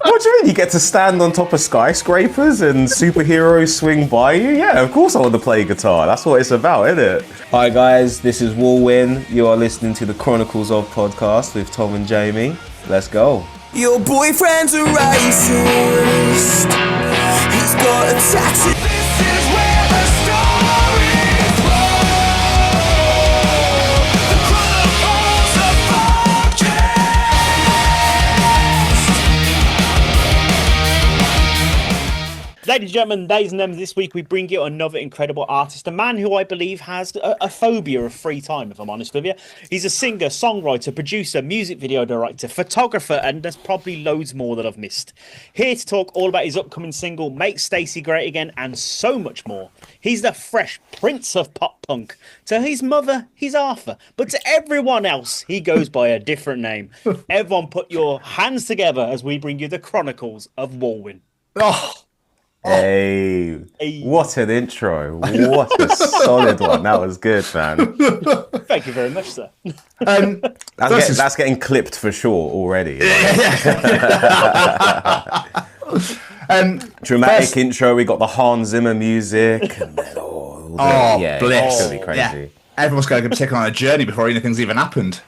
What do you mean? You get to stand on top of skyscrapers and superheroes swing by you? Yeah, of course I want to play guitar. That's what it's about, isn't it? Hi guys, this is Walwin. You are listening to the Chronicles of Podcast with Tom and Jamie. Let's go. Your boyfriend's a racist. He's got a tattoo. This is where the stories roll. The Chronicles of Podcast. Ladies and gentlemen, ladies and this week we bring you another incredible artist, a man who I believe has a phobia of free time, if I'm honest with you. He's a singer, songwriter, producer, music video director, photographer, and there's probably loads more that I've missed. Here to talk all about his upcoming single, Make Stacy Great Again, and so much more. He's the fresh prince of pop punk. To his mother, he's Arthur, but to everyone else, he goes by a different name. Everyone put your hands together as we bring you the Chronicles of Walwin. Oh, Hey, what an intro. What a solid one. That was good, man. Thank you very much, sir. That's getting clipped for sure already. Dramatic intro. We got the Hans Zimmer music. And then, bliss. It's going to be crazy. Yeah. Everyone's going to take on a journey before anything's even happened.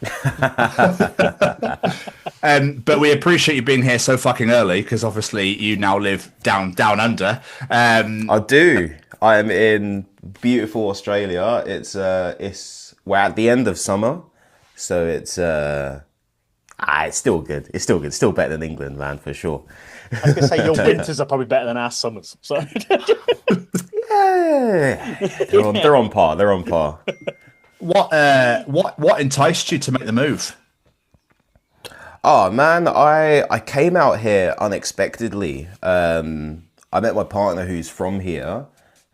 But we appreciate you being here so fucking early because obviously you now live down under. I do. I am in beautiful Australia. We're at the end of summer, so it's still good. It's still good. Still better than England, man, for sure. I was going to say your winters are probably better than our summers. So. Yeah, they're on par. They're on par. What enticed you to make the move? Oh man, I came out here unexpectedly. I met my partner who's from here,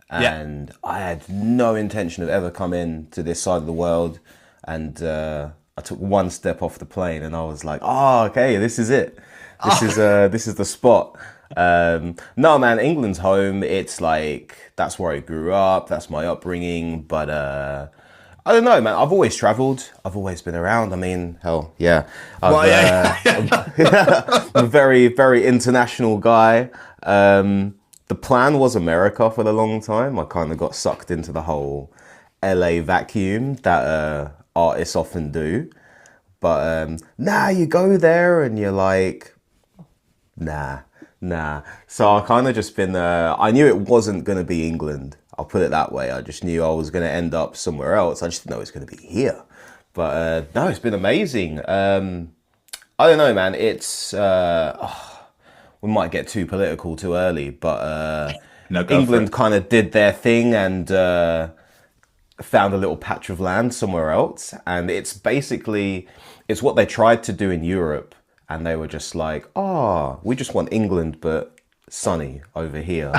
and I had no intention of ever coming to this side of the world. And I took one step off the plane, and I was like, "Oh, okay, this is it. This is the spot." No, man, England's home. It's like that's where I grew up. That's my upbringing. But I don't know, man. I've always travelled. I've always been around. I mean, hell, yeah. I'm a very, very international guy. The plan was America for a long time. I kind of got sucked into the whole LA vacuum that artists often do. But you go there and you're like, nah. So I kind of just been, I knew it wasn't going to be England. I'll put it that way. I just knew I was going to end up somewhere else. I just didn't know it was going to be here. But no, it's been amazing. I don't know, man. It's, we might get too political too early, but England kind of did their thing and found a little patch of land somewhere else. And it's basically, it's what they tried to do in Europe. And they were just like, we just want England, but sunny over here.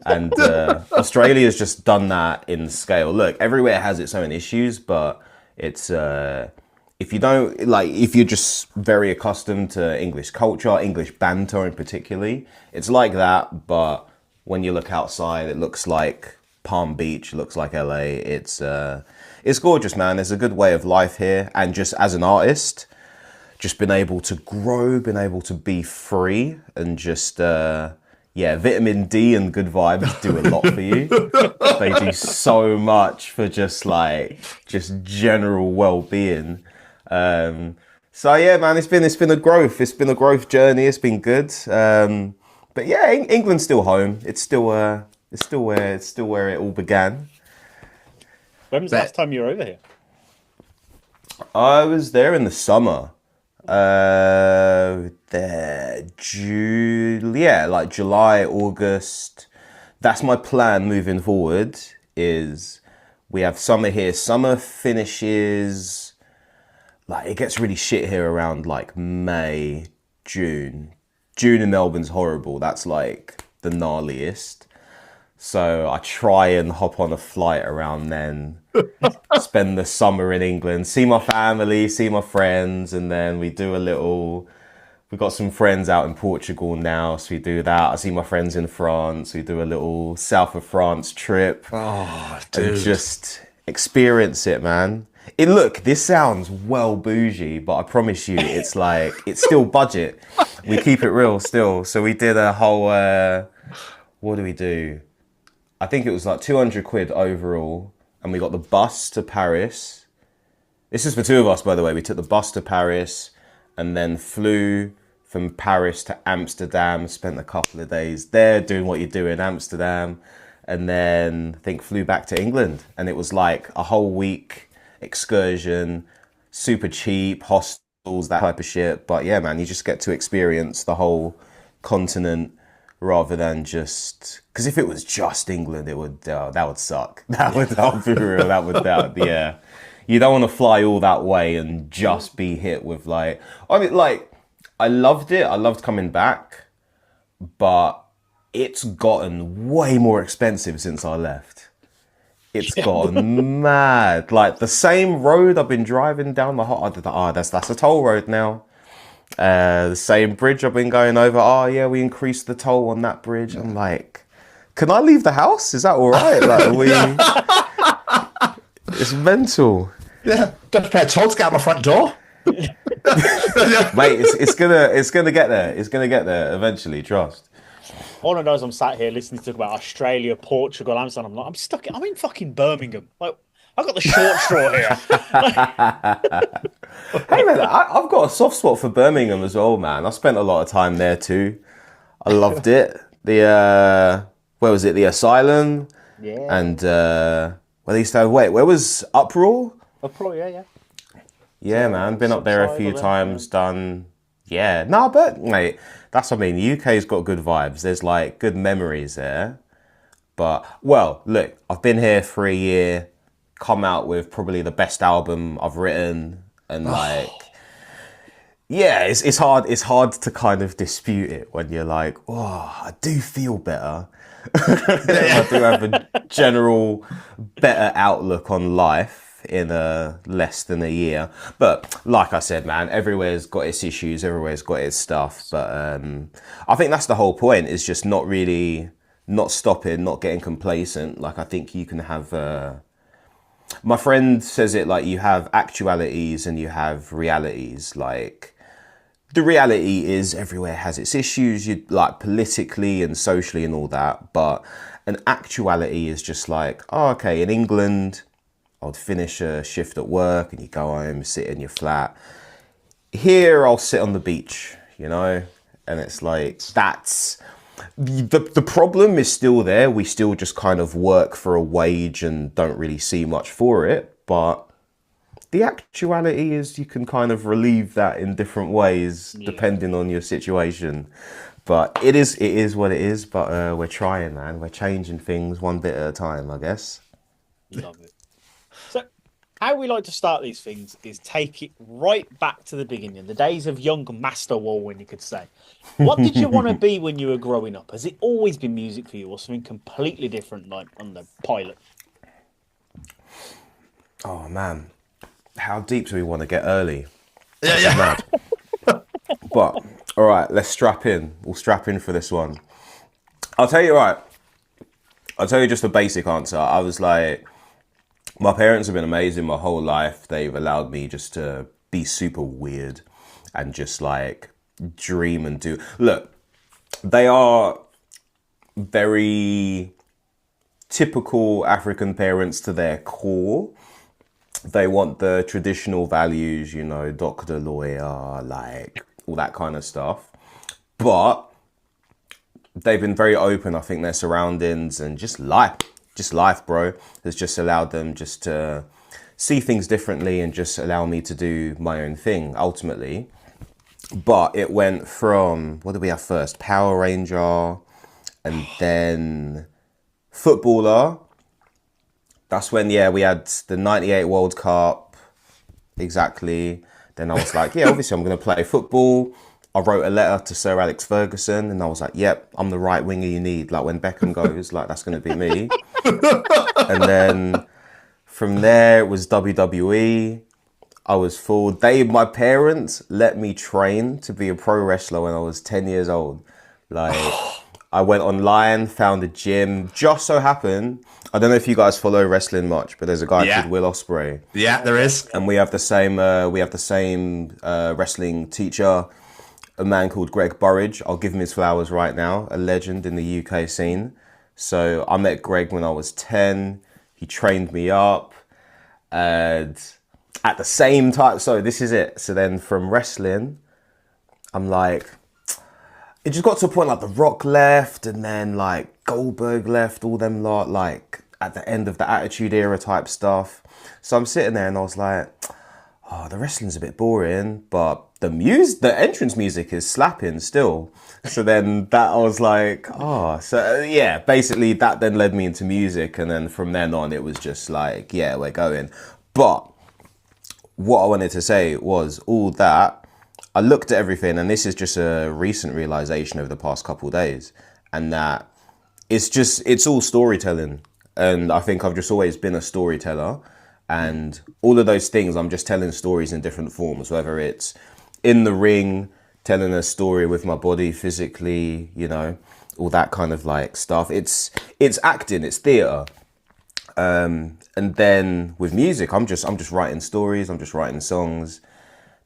And Australia's just done that in scale. Look, everywhere has its own issues, but it's if you're just very accustomed to English culture, English banter in particularly, it's like that. But when you look outside, it looks like Palm Beach, it looks like LA. It's gorgeous, man. There's a good way of life here, and just as an artist, just been able to grow, been able to be free, and just, vitamin D and good vibes do a lot for you. They do so much for just general well-being. So yeah, man, it's been a growth. It's been a growth journey. It's been good. But yeah, England's still home. It's still where it all began. When was the last time you were over here? I was there in the summer. July, August. That's my plan moving forward, is we have summer here. Summer finishes, it gets really shit here around May, June. June in Melbourne's horrible. That's the gnarliest. So I try and hop on a flight around then, spend the summer in England, see my family, see my friends, and then we've got some friends out in Portugal now, so we do that. I see my friends in France, we do a little south of France trip. Oh, dude. And just experience it, man. Look, this sounds well bougie, but I promise you, it's like, it's still budget. We keep it real still. So we did a whole, what do we do? I think it was like 200 quid overall. And we got the bus to Paris. This is for two of us, by the way. We took the bus to Paris and then flew from Paris to Amsterdam, spent a couple of days there doing what you do in Amsterdam. And then I think flew back to England. And it was like a whole week excursion, super cheap, hostels, that type of shit. But yeah, man, you just get to experience the whole continent rather than just, because if it was just England, it would that would suck. That would be real. Yeah. You don't want to fly all that way and just be hit with like, I mean, like, I loved it. I loved coming back, but it's gotten way more expensive since I left. It's gotten mad. Like the same road I've been driving down that's a toll road now. The same bridge I've been going over. Oh yeah, we increased the toll on that bridge. I'm like, can I leave the house? Is that all right? Like it's mental. Yeah, don't pay a toll to get out my front door. Mate, it's gonna get there. It's gonna get there eventually. Trust. All I know is I'm sat here listening to talk about Australia, Portugal, Amsterdam. I'm like, I'm in fucking Birmingham. Like, I've got the short straw here. Hey man, I've got a soft spot for Birmingham as well, man. I spent a lot of time there too. I loved it. Where was it? The Asylum. Yeah. And where they used to have, where was Uproar? Uproar, yeah. Yeah, man. Been up there a few times, done. Yeah. No, but mate, that's what I mean. The UK's got good vibes. There's like good memories there. But, well, look, I've been here for a year, come out with probably the best album I've written, and like, yeah, it's hard to kind of dispute it when you're like, oh, I do feel better. I do have a general better outlook on life in less than a year. But like I said, man, everywhere's got its issues, everywhere's got its stuff. But I think that's the whole point, is just not stopping, not getting complacent. Like, I think you can have my friend says it like, you have actualities and you have realities. Like, the reality is everywhere has its issues, you like politically and socially and all that. But an actuality is just like, oh, okay, in England, I'd finish a shift at work and you go home, sit in your flat. Here, I'll sit on the beach, you know? And it's like, that's... The problem is still there. We still just kind of work for a wage and don't really see much for it. But the actuality is you can kind of relieve that in different ways, depending on your situation. But it is what it is. But we're trying, man. We're changing things one bit at a time, I guess. Love it. So, how we like to start these things is take it right back to the beginning, the days of young Master Walwin, you could say. What did you want to be when you were growing up? Has it always been music for you, or something completely different, like on the pilot? Oh man, how deep do we want to get early? Yeah. Mad. But all right, let's strap in. We'll strap in for this one. I'll tell you just a basic answer. I was like, my parents have been amazing my whole life. They've allowed me just to be super weird and just like dream and do. Look, they are very typical African parents to their core. They want the traditional values, you know, doctor, lawyer, like all that kind of stuff. But they've been very open. I think their surroundings and just life, bro, has just allowed them just to see things differently and just allow me to do my own thing, ultimately. But it went from, what did we have first? Power Ranger, and then footballer. That's when, we had the 98 World Cup, exactly. Then I was like, obviously I'm going to play football. I wrote a letter to Sir Alex Ferguson and I was like, yep, I'm the right winger you need. Like when Beckham goes, like that's going to be me. And then from there it was WWE. I was fooled. My parents let me train to be a pro wrestler when I was 10 years old. Like I went online, found a gym. Just so happened, I don't know if you guys follow wrestling much, but there's a guy called Will Ospreay. Yeah, there is. And we have the same wrestling teacher, a man called Greg Burridge. I'll give him his flowers right now, a legend in the UK scene. So I met Greg when I was 10. He trained me up. And at the same time, so this is it. So then from wrestling, I'm like, it just got to a point like The Rock left, and then like Goldberg left, all them lot, like at the end of the Attitude Era type stuff. So I'm sitting there and I was like, oh, the wrestling's a bit boring, but the entrance music is slapping still. So then that I was like, oh, so yeah, basically that then led me into music. And then from then on, it was just like, yeah, we're going. But what I wanted to say was all that, I looked at everything, and this is just a recent realization over the past couple of days, and that it's all storytelling. And I think I've just always been a storyteller, and all of those things, I'm just telling stories in different forms, whether it's in the ring, telling a story with my body physically, you know, all that kind of like stuff. It's acting, it's theatre. And then with music, I'm just writing stories, I'm just writing songs,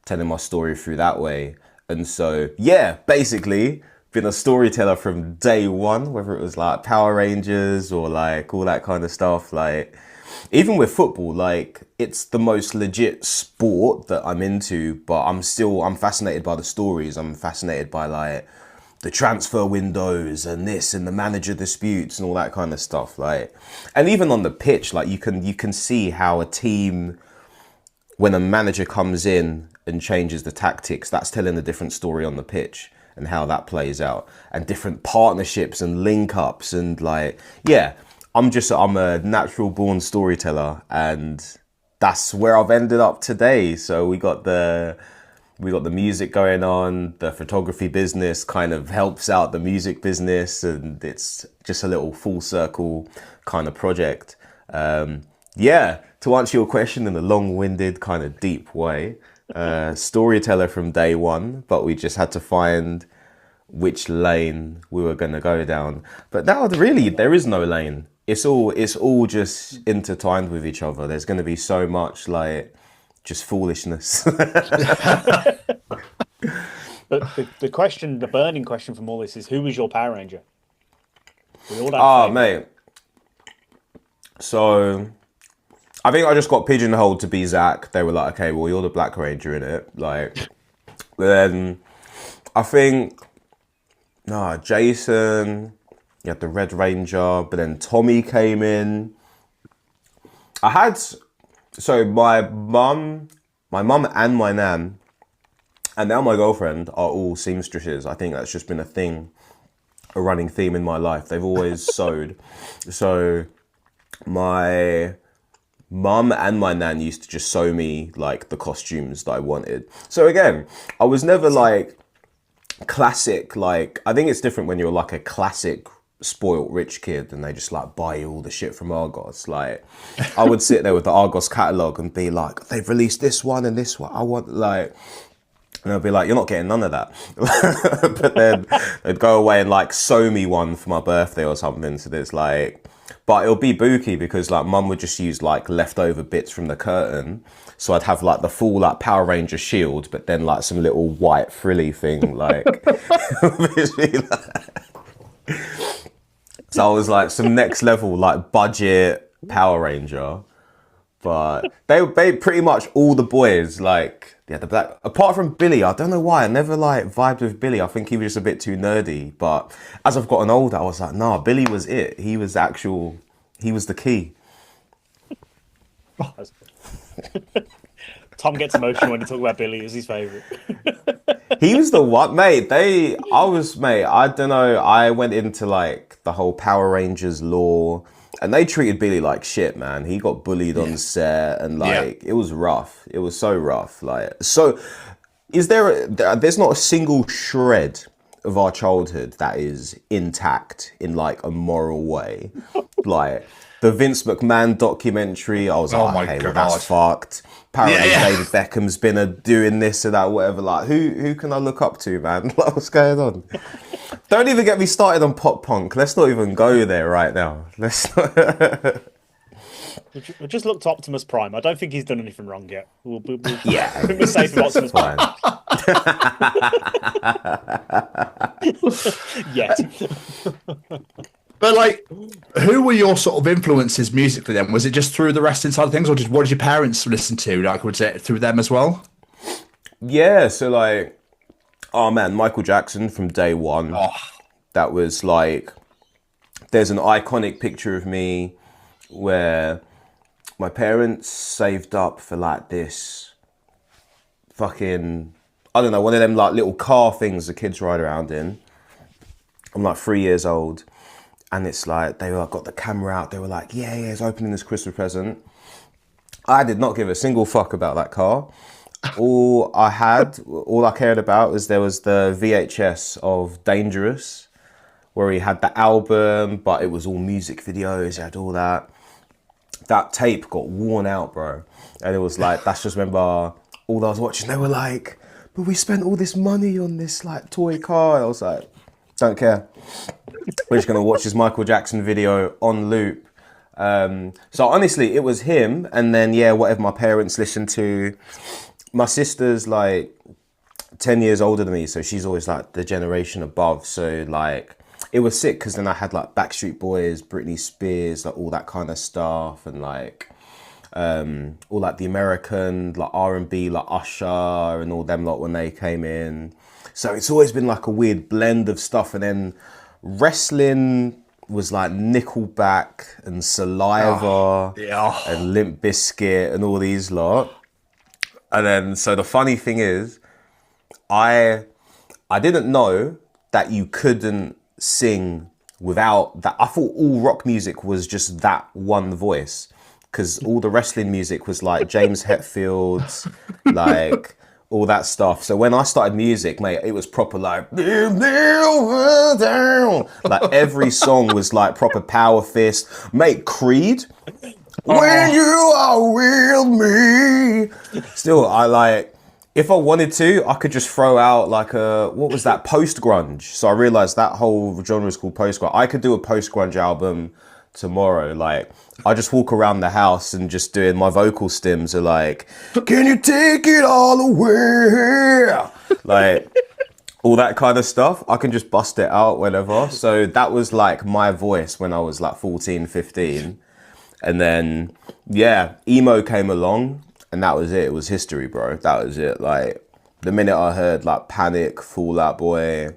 telling my story through that way. And so, yeah, basically been a storyteller from day one, whether it was like Power Rangers or like all that kind of stuff. Like even with football, like it's the most legit sport that I'm into, but I'm fascinated by the stories. I'm fascinated by like the transfer windows and this and the manager disputes and all that kind of stuff. Like, and even on the pitch, like you can see how a team, when a manager comes in and changes the tactics, that's telling a different story on the pitch and how that plays out, and different partnerships and link ups. And like, yeah, I'm a natural born storyteller, and that's where I've ended up today. So we got the music going on, the photography business kind of helps out the music business, and it's just a little full circle kind of project. Yeah, to answer your question in a long-winded kind of deep way, storyteller from day one, but we just had to find which lane we were going to go down. But now really there is no lane. It's all just intertwined with each other. There's going to be so much like just foolishness. But the burning question from all this is, who was your Power Ranger? Mate. So I think I just got pigeonholed to be Zach. They were like, okay, well, you're the Black Ranger in it. Like, then I think, Jason, you had the Red Ranger, but then Tommy came in. So my mum and my nan, and now my girlfriend are all seamstresses. I think that's just been a running theme in my life. They've always sewed. So my mum and my nan used to just sew me like the costumes that I wanted. So again, I was never like classic, like I think it's different when you're like a classic spoiled rich kid and they just like buy you all the shit from Argos. Like I would sit there with the Argos catalogue and be like, they've released this one and this one, I want like, and I'd be like, you're not getting none of that. But then they'd go away and like sew me one for my birthday or something. So there's like, but it'll be booky because like mum would just use like leftover bits from the curtain. So I'd have like the full like Power Ranger shield, but then like some little white frilly thing like. So I was like some next level like budget Power Ranger. But they pretty much all the boys like, yeah, the black, apart from Billy, I don't know why, I never like vibed with Billy. I think he was just a bit too nerdy. But as I've gotten older, I was like, nah, Billy was it. He was the key. Tom gets emotional when you talk about Billy as his favourite. He was the one, mate. I don't know. I went into like the whole Power Rangers lore. And they treated Billy like shit, man. He got bullied on set and like, it was rough. It was so rough. Like, so there's not a single shred of our childhood that is intact in like a moral way. Like, the Vince McMahon documentary. I was like, my okay, well, God. that's fucked. Apparently, Yeah. David Beckham's been doing this or that, whatever. Like, who can I look up to, man? Like, what's going on? Don't even get me started on pop punk. Let's not even go there right now. Let's not. We just looked to Optimus Prime. I don't think he's done anything wrong yet. Yeah, We're safe with Optimus Prime. Fine. Yet. But like, who were your sort of influences musically then? Was it just through the wrestling side of things, or just what did your parents listen to? Like, was it through them as well? Yeah, so like, oh man, Michael Jackson from day one. Oh. That was like, there's an iconic picture of me where my parents saved up for like this fucking, I don't know, one of them like little car things the kids ride around in. I'm like 3 years old, and it's like, they were got the camera out. They were like, yeah, it's opening this Christmas present. I did not give a single fuck about that car. All I cared about was there was the VHS of Dangerous, where he had the album, but it was all music videos. He had all that. That tape got worn out, bro. And it was like, that's just remember all I was watching. They were like, but we spent all this money on this like toy car. And I was like, don't care. We're just gonna watch this Michael Jackson video on loop. So honestly, it was him, and then yeah, whatever my parents listened to. My sister's like 10 years older than me, so she's always like the generation above. So like, it was sick because then I had like Backstreet Boys, Britney Spears, like all that kind of stuff, and like all like the American like R&B, like Usher and all them lot when they came in. So it's always been like a weird blend of stuff. And then wrestling was like Nickelback and Saliva and Limp Bizkit and all these lot. And then, so the funny thing is, I didn't know that you couldn't sing without that. I thought all rock music was just that one voice, because all the wrestling music was like James Hetfield's, like all that stuff. So when I started music, mate, it was proper like every song was like proper power fist. Mate, Creed. When you are with me. Still, I like, if I wanted to, I could just throw out like what was that, post-grunge. So I realized that whole genre is called post-grunge. I could do a post-grunge album tomorrow. Like, I just walk around the house and just doing my vocal stems are like, can you take it all away? Like, all that kind of stuff. I can just bust it out whenever. So that was like my voice when I was like 14, 15. And then, yeah, emo came along, and that was it. It was history, bro. That was it. Like, the minute I heard, like, Panic, Fall Out Boy,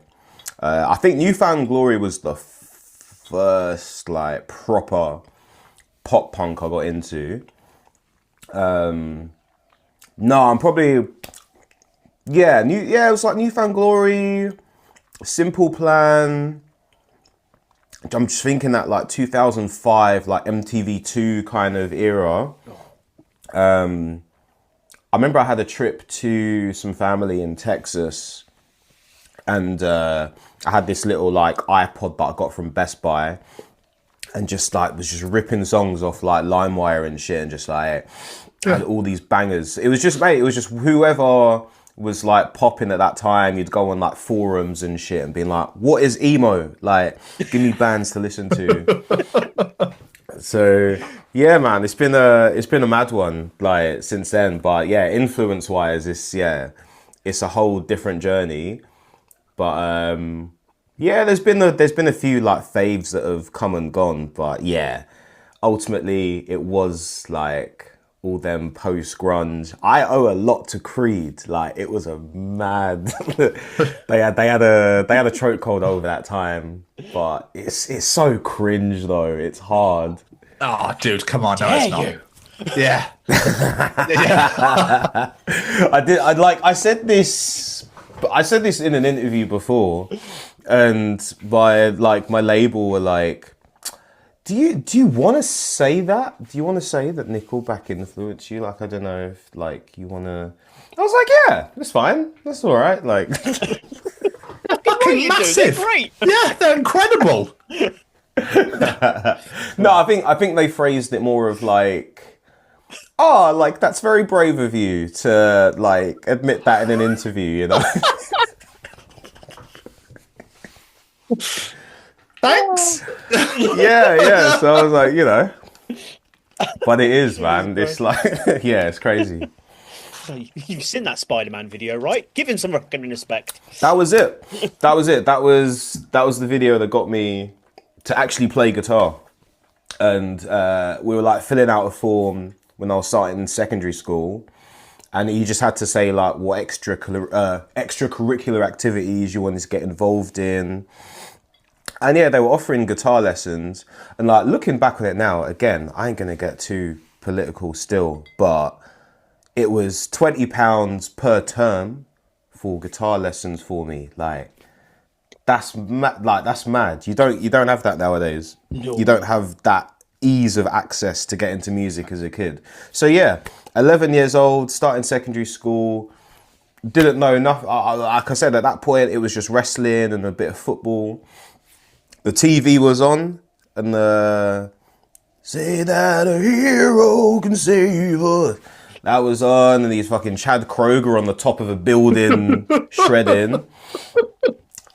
I think Newfound Glory was the first, like, proper pop punk I got into. No, I'm probably, it was like Newfound Glory, Simple Plan. I'm just thinking that like 2005, like MTV2 kind of era. I remember I had a trip to some family in Texas, and I had this little like iPod that I got from Best Buy, and just like was just ripping songs off like LimeWire and shit, and just like had all these bangers. It was just, mate, it was just whoever was like popping at that time. You'd go on like forums and shit and being like, what is emo? Like, give me bands to listen to. So yeah, man, it's been a mad one like since then. But yeah, influence wise, it's a whole different journey. But yeah, there's been a few like faves that have come and gone. But yeah, ultimately it was like all them post-grunge. I owe a lot to Creed. Like, it was a mad. they had a chokehold over that time, but it's so cringe though. It's hard. Oh, dude, come on, no, it's not. Yeah. I said this in an interview before, and my label were like, Do you want to say that? Do you want to say that Nickelback influenced you? Like, I don't know if, like, you want to... I was like, yeah, that's fine. That's all right. Like... Fucking massive. They're great. Yeah, they're incredible. No, I think they phrased it more of like, oh, like that's very brave of you to like admit that in an interview, you know. Thanks. Yeah. So I was like, you know, but it is, man. It's like, yeah, it's crazy. You've seen that Spider-Man video, right? Give him some fucking respect. That was it. That was the video that got me to actually play guitar. And we were like filling out a form when I was starting secondary school, and you just had to say like what extracurricular activities you wanted to get involved in. And yeah, they were offering guitar lessons. And like looking back on it now, again, I ain't gonna get too political still, but it was £20 per term for guitar lessons for me. Like that's mad. You don't have that nowadays. No. You don't have that ease of access to get into music as a kid. So yeah, 11 years old, starting secondary school, didn't know enough. Like I said, at that point, it was just wrestling and a bit of football. The TV was on, and say that a hero can save us. That was on, and these fucking Chad Kroger on the top of a building shredding.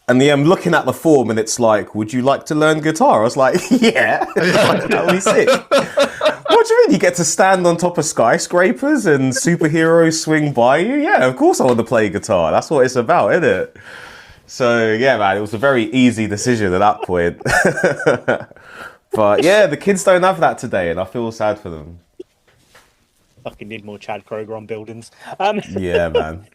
And I'm looking at the form, and it's like, would you like to learn guitar? I was like, yeah, that would be sick. What do you mean? You get to stand on top of skyscrapers and superheroes swing by you? Yeah, of course I want to play guitar. That's what it's about, isn't it? So yeah, man, it was a very easy decision at that point. But yeah, the kids don't have that today, and I feel sad for them. Fucking need more Chad Kroger on buildings. Yeah, man.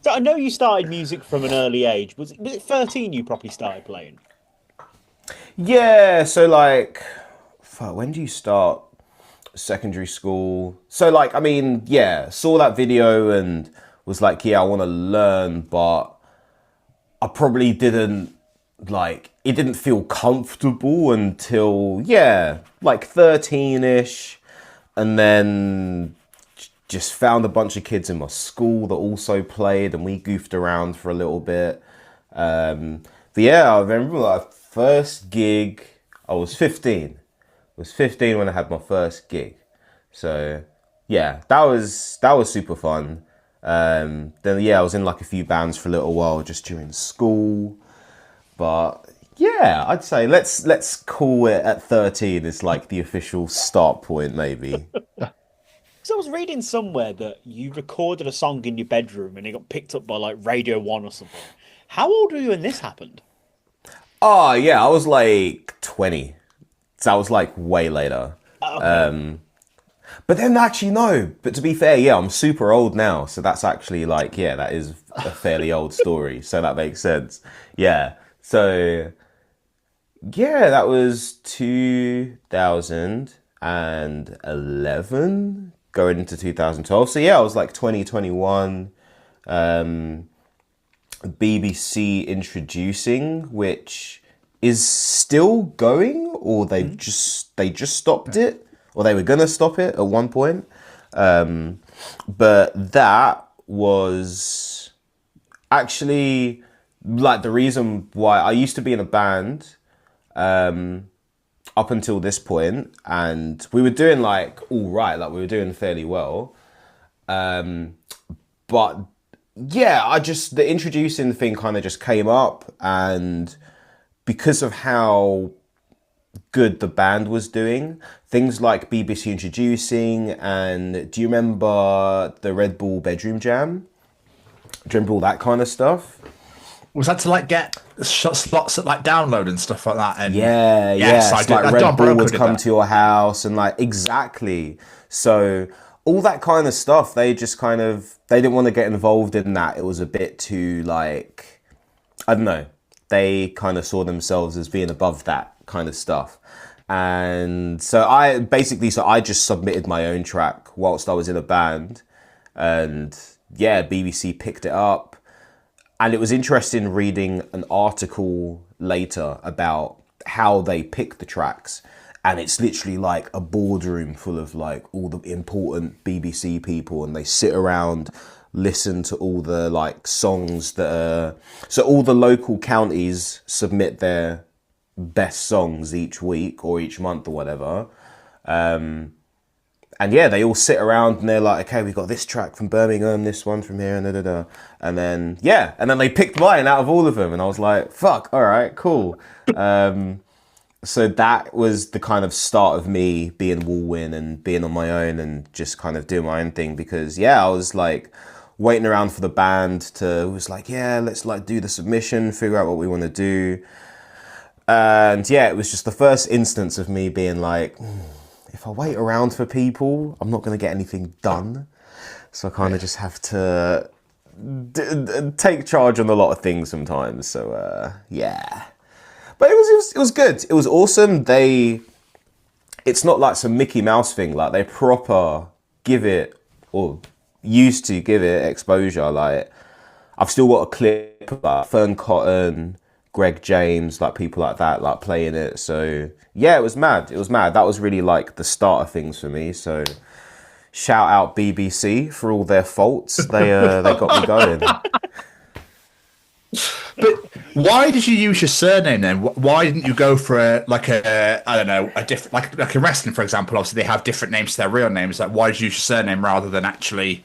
So I know you started music from an early age. Was it 13 you properly started playing? Yeah, so like, fuck, when do you start secondary school? So like, I mean, yeah, saw that video and was like, yeah, I want to learn, but I probably didn't, like, it didn't feel comfortable until, yeah, like 13-ish. And then just found a bunch of kids in my school that also played, and we goofed around for a little bit. But yeah, I remember my first gig, I was 15. I was 15 when I had my first gig. So yeah, that was super fun. Then yeah, I was in like a few bands for a little while just during school. But yeah, I'd say let's call it at 13 is like the official start point, maybe. So I was reading somewhere that you recorded a song in your bedroom and it got picked up by like Radio 1 or something. How old were you when this happened? Oh yeah, I was like 20. So I was like way later. Okay. But then actually no, but to be fair, yeah, I'm super old now. So that's actually like, yeah, that is a fairly old story. So that makes sense. Yeah. So yeah, that was 2011 going into 2012. So yeah, I was like 2021. BBC Introducing, which is still going, or they just stopped it, or they were gonna stop it at one point. But that was actually like the reason why I used to be in a band up until this point, and we were doing like all right, like we were doing fairly well. But yeah, the introducing thing kind of just came up, and because of how good the band was doing, things like BBC Introducing, and do you remember the Red Bull Bedroom Jam? Do you remember all that kind of stuff? Was that to like get slots at like download and stuff like that? And yeah, yes, yeah. I It's did. like Don Red Bull Broco would did come that. to your house and like exactly. So all that kind of stuff, they didn't want to get involved in that. It was a bit too like, I don't know. They kind of saw themselves as being above that kind of stuff. And so I just submitted my own track whilst I was in a band, and yeah, BBC picked it up. And it was interesting reading an article later about how they pick the tracks. And it's literally like a boardroom full of like all the important BBC people, and they sit around, listen to all the like songs that are... So all the local counties submit their best songs each week or each month or whatever. And yeah, they all sit around and they're like, okay, we got this track from Birmingham, this one from here, and da da da. And then they picked mine out of all of them, and I was like, fuck, all right, cool. So that was the kind of start of me being Walwin and being on my own and just kind of doing my own thing, because I was like waiting around for the band to, was like, yeah, let's like do the submission, figure out what we want to do. And yeah, it was just the first instance of me being like, if I wait around for people, I'm not going to get anything done. So I kind of just have to take charge on a lot of things sometimes. So yeah. But it was good. It was awesome. It's not like some Mickey Mouse thing. Like they proper give it, or used to give it exposure. Like I've still got a clip of like Fern Cotton, Greg James, like people like that, like playing it. So yeah, it was mad. It was mad. That was really like the start of things for me. So shout out BBC for all their faults. They got me going. But why did you use your surname then? Why didn't you go for a different, like in wrestling, for example? Obviously, they have different names to their real names. Like, why did you use your surname rather than actually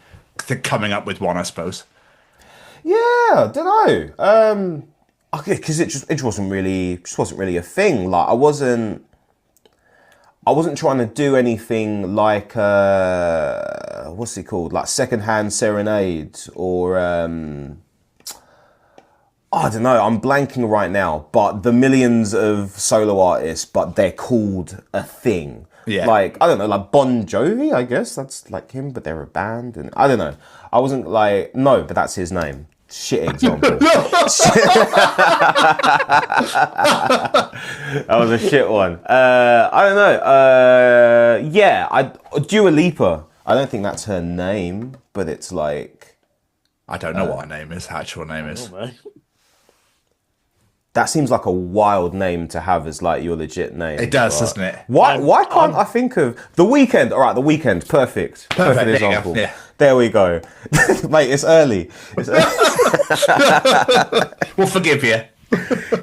coming up with one? I suppose. Yeah, I don't know. Because it just wasn't really a thing. Like I wasn't trying to do anything like what's it called, like Secondhand Serenade or I don't know, I'm blanking right now, but the millions of solo artists, but they're called a thing. Yeah. Like, I don't know, like Bon Jovi, I guess that's like him, but they're a band. And I don't know. I wasn't like, no, but that's his name. Shit example. That was a shit one. I don't know. Dua Lipa. I don't think that's her name, but it's like, I don't know what her name is. Her actual name is. that seems like a wild name to have as like your legit name. It does, doesn't it? Why can't I think of The Weeknd? All right, The Weeknd. Perfect example. Yeah. There we go. Mate, it's early. We'll forgive you.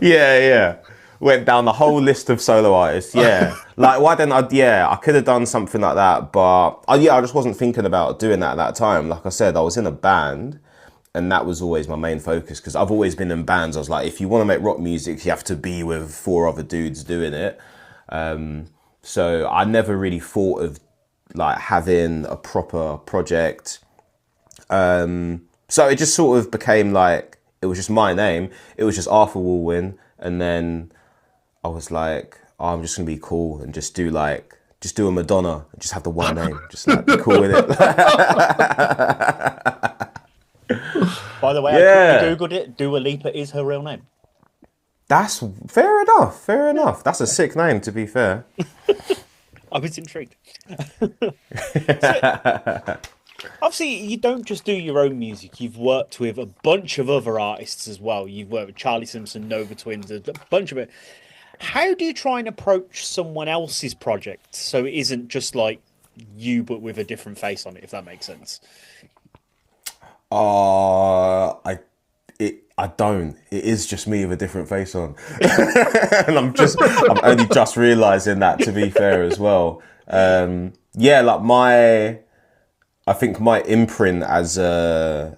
Yeah. Went down the whole list of solo artists. Yeah. Like, why didn't I could have done something like that, but I just wasn't thinking about doing that at that time. Like I said, I was in a band and that was always my main focus because I've always been in bands. I was like, if you want to make rock music, you have to be with 4 other dudes doing it. So I never really thought of like having a proper project. So it just sort of became like, it was just my name. It was just Arthur Walwin. And then I was like, I'm just going to be cool and just do a Madonna and just have the one name. Just like be cool with it. By the way, I quickly Googled it. Dua Lipa is her real name. That's fair enough. That's a sick name, to be fair. I was intrigued. Obviously, you don't just do your own music. You've worked with a bunch of other artists as well. You've worked with Charlie Simpson, Nova Twins, a bunch of it. How do you try and approach someone else's project so it isn't just like you but with a different face on it, if that makes sense? I don't. It is just me with a different face on. And I'm only just realising that, to be fair, as well. I think my imprint as a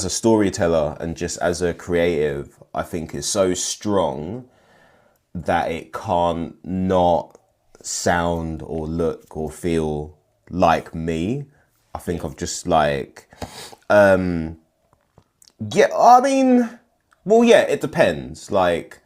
storyteller and just as a creative, I think is so strong that it can't not sound or look or feel like me. I think I've just like, it depends. Like,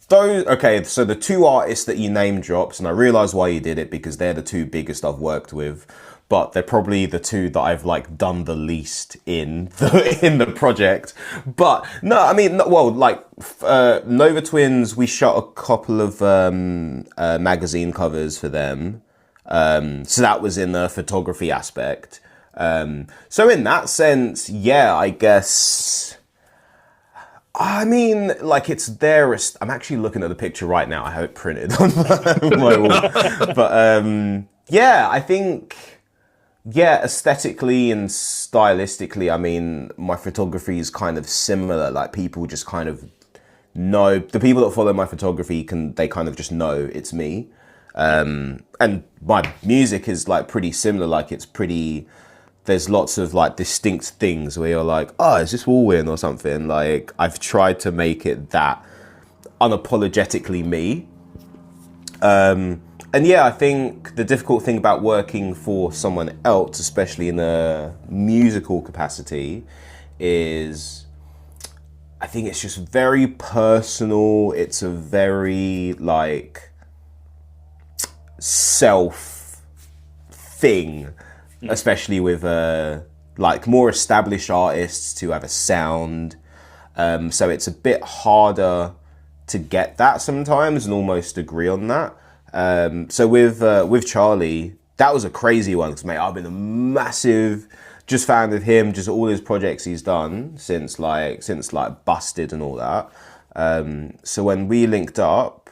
so the 2 artists that you name dropped, and I realise why you did it because they're the 2 biggest I've worked with, but they're probably the 2 that I've like done the least in the project. But no, I mean, Nova Twins, we shot a couple of magazine covers for them, so that was in the photography aspect. So in that sense, I guess. I mean, like, it's there. I'm actually looking at the picture right now. I have it printed on my wall. But I think, aesthetically and stylistically, I mean, my photography is kind of similar. Like, people just kind of know, the people that follow my photography they kind of just know it's me. And my music is like pretty similar. Like there's lots of like distinct things where you're like, oh, is this Walwin or something? Like I've tried to make it that unapologetically me. And yeah, I think the difficult thing about working for someone else, especially in a musical capacity, is I think it's just very personal. It's a very like self thing, especially with like more established artists who have a sound. So it's a bit harder to get that sometimes and almost agree on that. So with Charlie, that was a crazy one because mate, I've been a massive just fan of him, just all his projects he's done since Busted and all that. So when we linked up,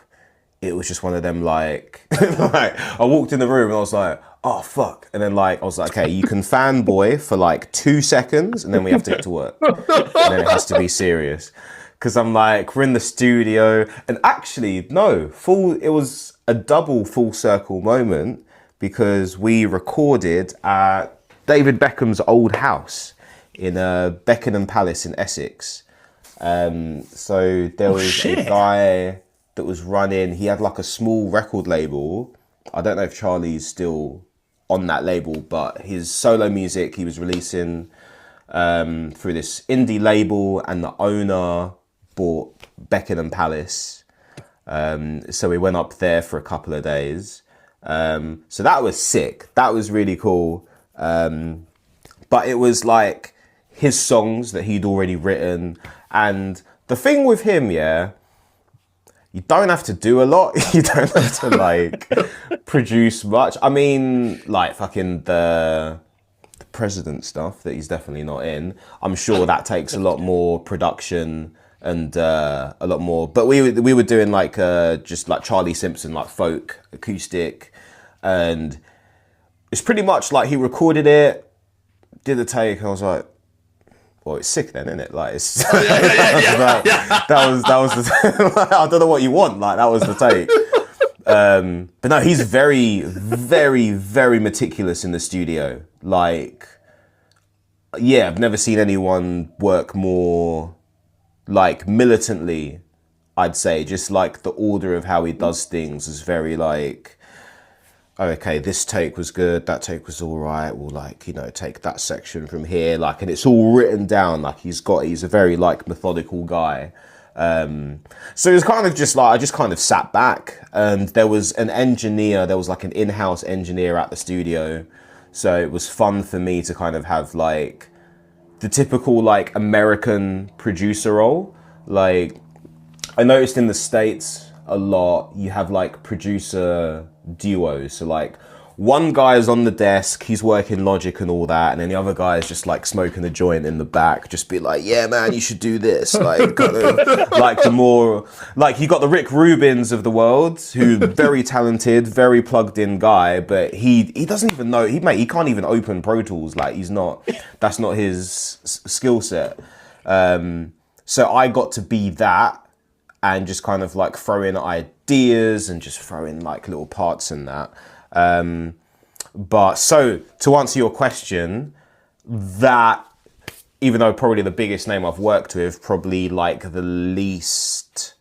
it was just one of them like, like I walked in the room and I was like, oh fuck, and then like I was like, okay, you can fanboy for like 2 seconds and then we have to get to work, and then it has to be serious. Because I'm like, we're in the studio, and actually, no, it was a double full circle moment because we recorded at David Beckham's old house in Beckenham Palace in Essex. So there was a guy that was running, he had like a small record label. I don't know if Charlie's still on that label, but his solo music he was releasing through this indie label, and the owner bought Beckenham Palace. So we went up there for a couple of days. So that was sick. That was really cool. But it was like his songs that he'd already written. And the thing with him, yeah, you don't have to do a lot. You don't have to like produce much. I mean, like fucking the president stuff that he's definitely not in. I'm sure that takes a lot more production and a lot more. But we were doing like just like Charlie Simpson, like folk acoustic, and it's pretty much like he recorded it, did the take, and I was like, well, it's sick then, isn't it? Like, it's that was the I don't know what you want. Like, that was the take. But no, he's very, very, very meticulous in the studio. Like, yeah, I've never seen anyone work more like militantly. I'd say just like the order of how he does things is very like, okay, this take was good, that take was all right, we'll like, you know, take that section from here, like, and it's all written down, like he's a very like methodical guy. So it was kind of just like, I just kind of sat back, and there was like an in-house engineer at the studio. So it was fun for me to kind of have like the typical like American producer role. Like I noticed in the States a lot, you have like producer duos. So like one guy is on the desk, he's working Logic and all that, and then the other guy is just like smoking a joint in the back, just be like, yeah man, you should do this. Like kind of like the more like you got the Rick Rubins of the world, who very talented, very plugged in guy, but he doesn't even know, he can't even open Pro Tools. Like that's not his skill set. So I got to be that and just kind of like throw in ideas and just throw in like little parts in that. But so to answer your question, that even though probably the biggest name I've worked with, probably like the least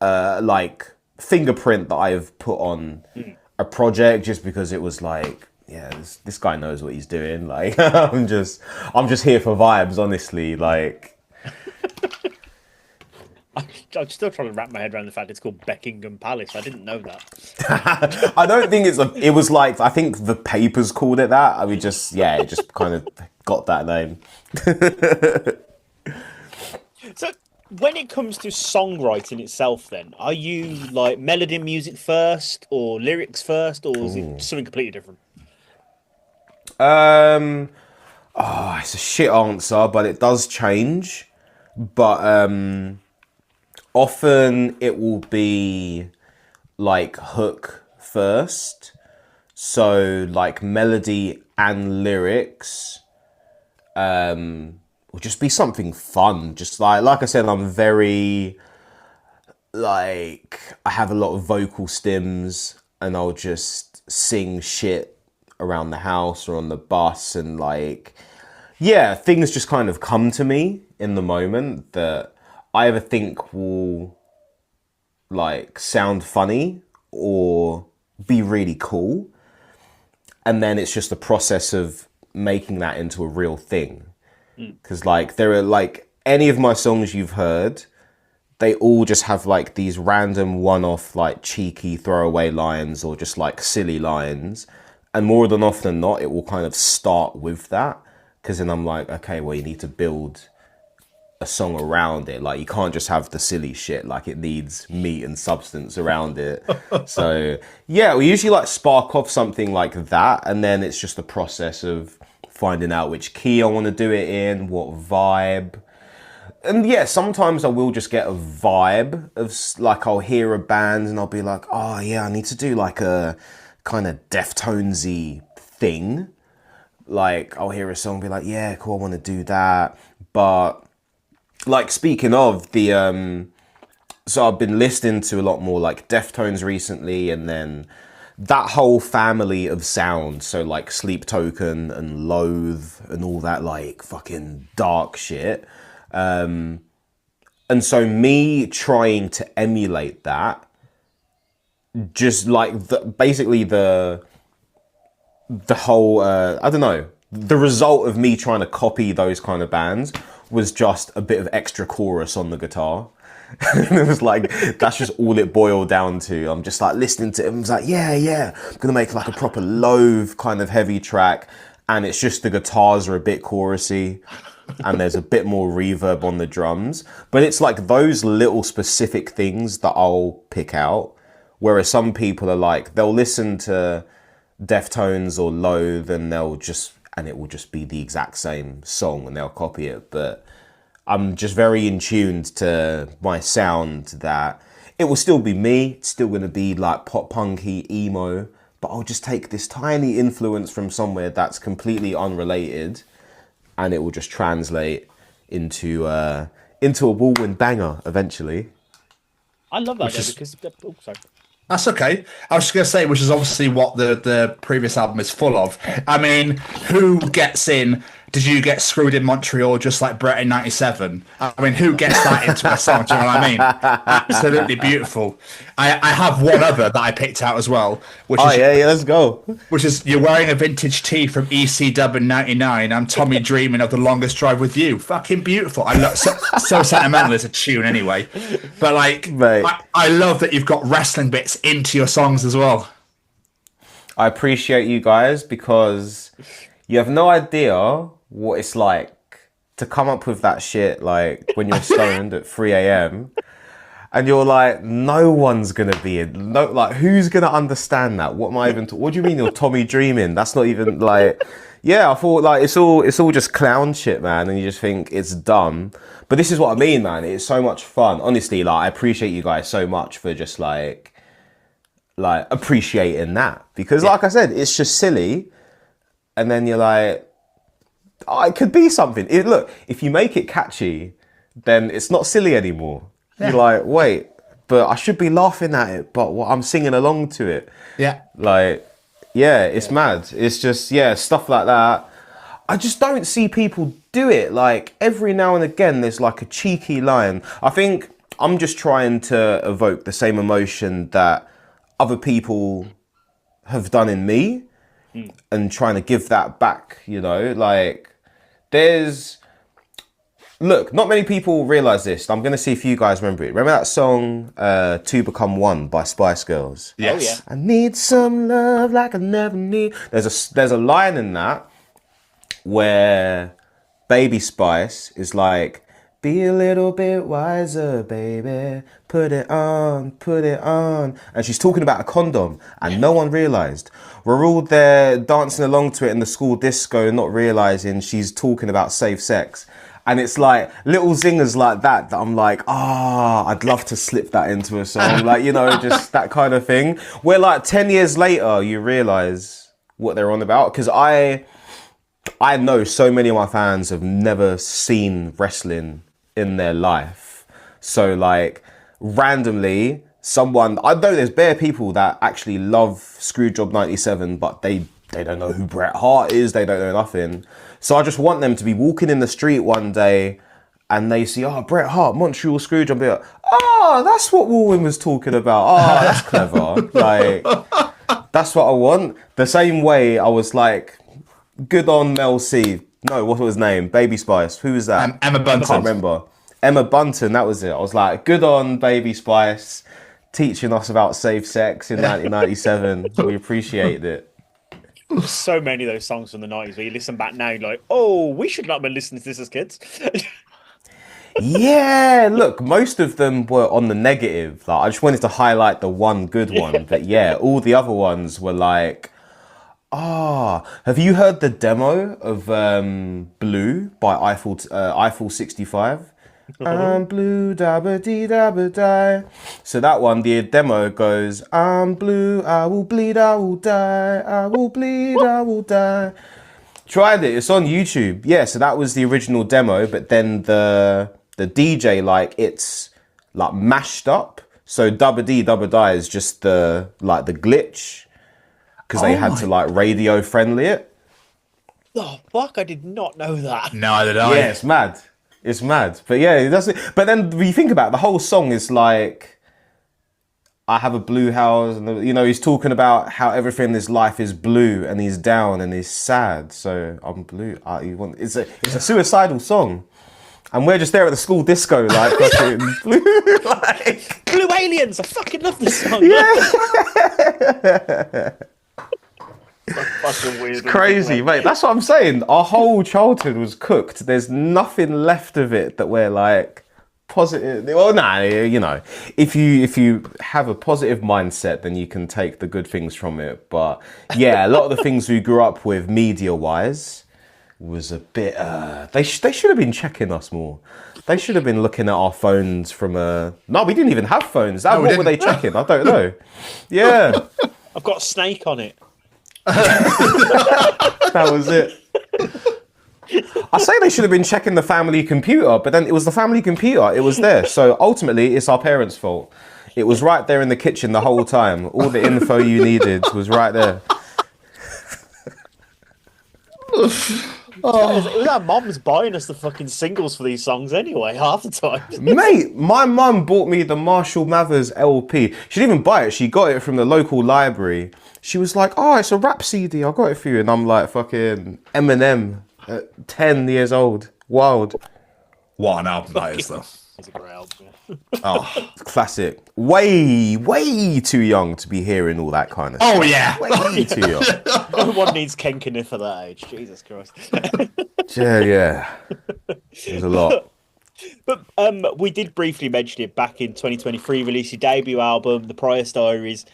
like fingerprint that I've put on a project, just because it was like, yeah, this guy knows what he's doing. Like I'm just here for vibes, honestly. Like I'm still trying to wrap my head around the fact it's called Beckingham Palace. I didn't know that. I don't think it was like, I think the papers called it that. I mean, it just kind of got that name. So when it comes to songwriting itself then, are you like melody and music first or lyrics first, or is it something completely different? It's a shit answer, but it does change. But often it will be like hook first, so like melody and lyrics or just be something fun. Just like I said, I'm very like, I have a lot of vocal stims, and I'll just sing shit around the house or on the bus, and like, yeah, things just kind of come to me in the moment that I either think will like sound funny or be really cool. And then it's just the process of making that into a real thing. Because like, there are like, any of my songs you've heard, they all just have like these random one-off like cheeky throwaway lines or just like silly lines. And more than often than not, it will kind of start with that. Because then I'm like, okay, well, you need to build a song around it. Like, you can't just have the silly shit. Like, it needs meat and substance around it. So yeah, we usually like spark off something like that, and then it's just the process of finding out which key I want to do it in, what vibe. And yeah, sometimes I will just get a vibe of like, I'll hear a band and I'll be like, oh yeah, I need to do like a kind of Deftonesy thing. Like, I'll hear a song and be like, yeah, cool, I want to do that. But like, speaking of the so I've been listening to a lot more like Deftones recently, and then that whole family of sound, so like Sleep Token and Loathe and all that like fucking dark shit. And so me trying to emulate that, just like basically the whole I don't know, the result of me trying to copy those kind of bands was just a bit of extra chorus on the guitar. And it was like, that's just all it boiled down to. I'm just like listening to it, and I was like, yeah, I'm gonna make like a proper Loathe kind of heavy track, and it's just the guitars are a bit chorusy and there's a bit more reverb on the drums. But it's like those little specific things that I'll pick out, whereas some people are like, they'll listen to Deftones or Loathe and it will just be the exact same song and they'll copy it. But I'm just very in tuned to my sound that it will still be me. It's still going to be like pop punky emo, but I'll just take this tiny influence from somewhere that's completely unrelated, and it will just translate into a Walwin banger eventually. I love that though, because sorry. That's okay. I was just going to say, which is obviously what the previous album is full of. I mean, who gets in? Did you get screwed in Montreal just like Brett in '97? I mean, who gets that into a song? Do you know what I mean? Absolutely beautiful. I have one other that I picked out as well. Which is, yeah, let's go. Which is, you're wearing a vintage tee from EC Dub in '99. I'm Tommy dreaming of the longest drive with you. Fucking beautiful. I love so sentimental as a tune anyway. But like, I love that you've got wrestling bits into your songs as well. I appreciate you guys, because you have no idea what it's like to come up with that shit like when you're stoned at 3 a.m. and you're like, no one's gonna be in, no, like, who's gonna understand that? What am I even what do you mean you're Tommy dreaming? That's not even like, yeah, I thought like it's all just clown shit, man, and you just think it's dumb. But this is what I mean, man. It's so much fun. Honestly, like, I appreciate you guys so much for just like appreciating that, because like I said, it's just silly, and then you're like, oh, it could be something. Look, if you make it catchy, then it's not silly anymore. Yeah. You're like, wait, but I should be laughing at it, but I'm singing along to it. Yeah. Like, yeah, it's mad. It's just, yeah, stuff like that. I just don't see people do it. Like, every now and again, there's like a cheeky line. I think I'm just trying to evoke the same emotion that other people have done in me, and trying to give that back, you know? Like, look, not many people realise this. I'm going to see if you guys remember it. Remember that song, Two Become One by Spice Girls? Yes. Oh, yeah. I need some love like I never need. There's a line in that where Baby Spice is like, be a little bit wiser, baby. Put it on, put it on. And she's talking about a condom, and no one realised. We're all there dancing along to it in the school disco, not realising she's talking about safe sex. And it's like little zingers like that I'm like, I'd love to slip that into a song. Like, you know, just that kind of thing. Where like 10 years later, you realise what they're on about. Because I I know so many of my fans have never seen wrestling in their life. So like randomly, I know there's bare people that actually love Screwjob 97, but they don't know who Bret Hart is. They don't know nothing. So I just want them to be walking in the street one day and they see, oh, Bret Hart, Montreal Screwjob, and be like, oh, that's what Walwin was talking about. Oh, that's clever. Like, that's what I want. The same way I was like, good on Mel C. No, what was his name? Baby Spice. Who was that? Emma Bunton. I can't remember. Emma Bunton, that was it. I was like, good on Baby Spice, teaching us about safe sex in 1997. We appreciated it. So many of those songs from the 90s where you listen back now, you're like, oh, we should not have been listening to this as kids. Yeah, look, most of them were on the negative. Like, I just wanted to highlight the one good one. But yeah, all the other ones were like, have you heard the demo of Blue by Eiffel 65? I'm blue, dabba dee dabba die. So that one, the demo goes, I'm blue, I will bleed, I will die, I will bleed, I will die. Tried it, it's on YouTube. Yeah, so that was the original demo, but then the DJ, like, it's like mashed up. So dabba dee dabba die is just the glitch, because they had to like radio friendly it. Oh fuck, I did not know that. No, did I? Yeah, it's mad. It's mad. But yeah, it doesn't. But then when you think about it, the whole song is like, I have a blue house, and you know, he's talking about how everything in his life is blue, and he's down and he's sad. So I'm blue. It's a suicidal song, and we're just there at the school disco, like fucking blue, like Blue Aliens. I fucking love this song. yeah. Fucking weird. Crazy, mate. That's what I'm saying. Our whole childhood was cooked. There's nothing left of it that we're like positive. Well, you know, if you have a positive mindset, then you can take the good things from it. But yeah, a lot of the things we grew up with, media-wise, was a bit. They should have been checking us more. They should have been looking at our phones from a. No, we didn't even have phones. What were they checking? I don't know. Yeah, I've got Snake on it. that was it. I say they should have been checking the family computer, but then it was the family computer. It was there. So ultimately, it's our parents' fault. It was right there in the kitchen the whole time. All the info you needed was right there. It was our mums buying us the fucking singles for these songs anyway, half the time. Mate, my mum bought me the Marshall Mathers LP. She didn't even buy it. She got it from the local library. She was like, oh, it's a rap CD. I got it for you. And I'm like, fucking Eminem at 10 years old. Wild. What an album that is, though. It's a great album. Oh, Classic. Way too young to be hearing all that kind of stuff. oh yeah. Way too young. No one needs Ken Kniff at that age. Jesus Christ. Yeah. There's a lot. But we did briefly mention it back in 2023, released your debut album, The Prius Diaries.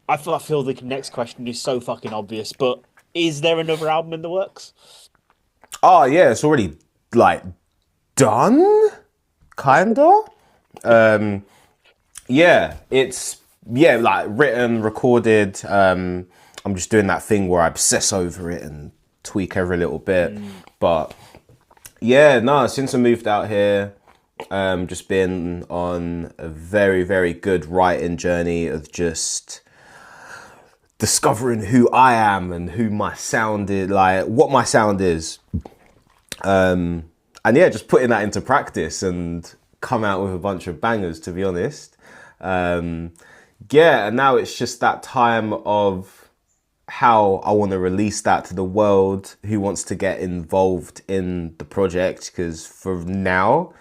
I feel the next question is so fucking obvious, but is there another album in the works? Oh, yeah, it's already, like, done? Kinda? Yeah, it's, like, written, recorded. I'm just doing that thing where I obsess over it and tweak every little bit. But, yeah, no, since I moved out here, just been on a very, very good writing journey of just discovering who I am and who my sound is, like what my sound is. And yeah, just putting that into practice and come out with a bunch of bangers, to be honest. And now it's just that time of how I want to release that to the world, who wants to get involved in the project, because for now,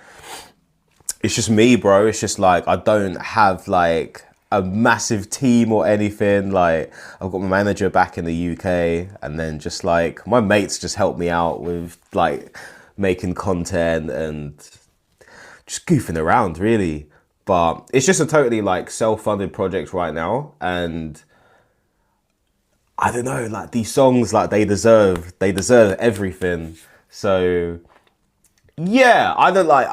it's just me, bro. It's just like, I don't have like a massive team or anything. Like, I've got my manager back in the UK, and then just like my mates just help me out with like making content and just goofing around, really. But it's just a totally like self-funded project right now, and I don't know, like these songs, like they deserve everything. So yeah, I don't like.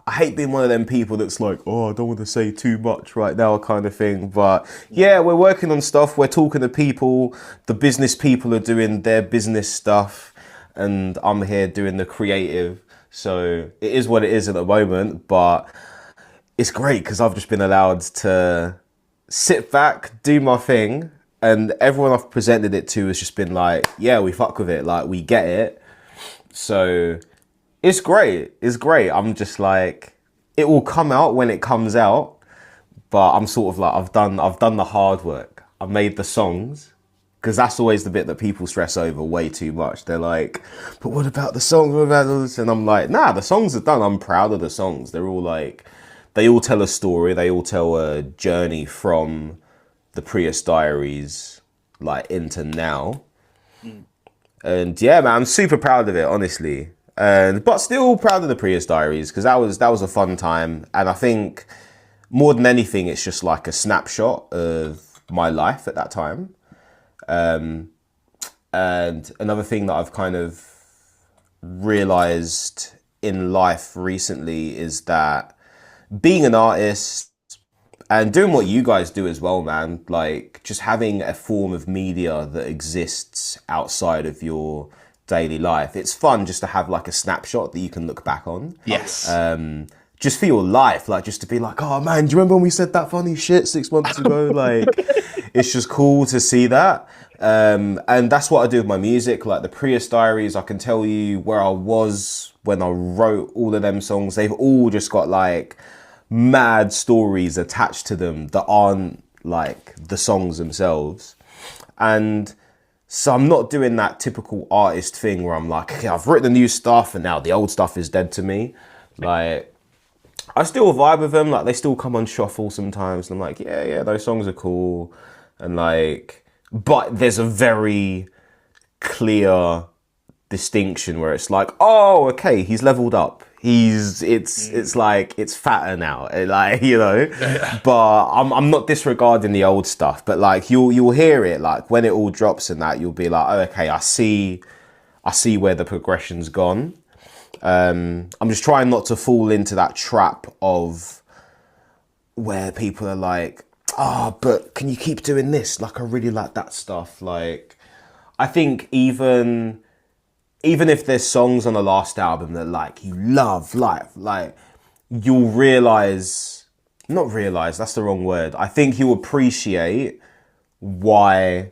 I hate being one of them people that's like, oh, I don't want to say too much right now kind of thing. But yeah, we're working on stuff. We're talking to people. The business people are doing their business stuff. and I'm here doing the creative. So it is what it is at the moment, but it's great because I've just been allowed to sit back, do my thing, and everyone I've presented it to has just been like, yeah, we fuck with it, like we get it. So it's great. It's great. I'm just like, it will come out when it comes out, but I'm sort of like, I've done the hard work. I've made the songs, because that's always the bit that people stress over way too much. They're like, but what about the songs? What about this? And I'm like, nah, the songs are done. I'm proud of the songs. They're all like, they all tell a story. They all tell a journey from the Prius Diaries, like, into now. And yeah, man, I'm super proud of it, honestly. But still proud of the Prius Diaries, because that was a fun time. And I think more than anything, it's just like a snapshot of my life at that time. And another thing that I've kind of realized in life recently is that being an artist and doing what you guys do as well, man, like just having a form of media that exists outside of your daily life. It's fun just to have like a snapshot that you can look back on. Yes. Just for your life, like just to be like, oh man, do you remember when we said that funny shit 6 months ago? Like, it's just cool to see that. And that's what I do with my music. Like the Prius Diaries, I can tell you where I was when I wrote all of them songs. They've all just got like mad stories attached to them that aren't like the songs themselves. And so I'm not doing that typical artist thing where I'm like, okay, I've written the new stuff and now the old stuff is dead to me. Like, I still vibe with them. Like, they still come on shuffle sometimes. And I'm like, yeah, those songs are cool. And like, but there's a very clear distinction where it's like, oh, okay, he's leveled up. It's like, it's fatter now, like, you know, but I'm not disregarding the old stuff, but like, you'll hear it, like when it all drops and that, you'll be like, oh, okay, I see where the progression's gone. I'm just trying not to fall into that trap of where people are like, oh, but can you keep doing this? Like, I really like that stuff. Like, I think even if there's songs on the last album that like you love, like you'll not realize, that's the wrong word. I think you'll appreciate why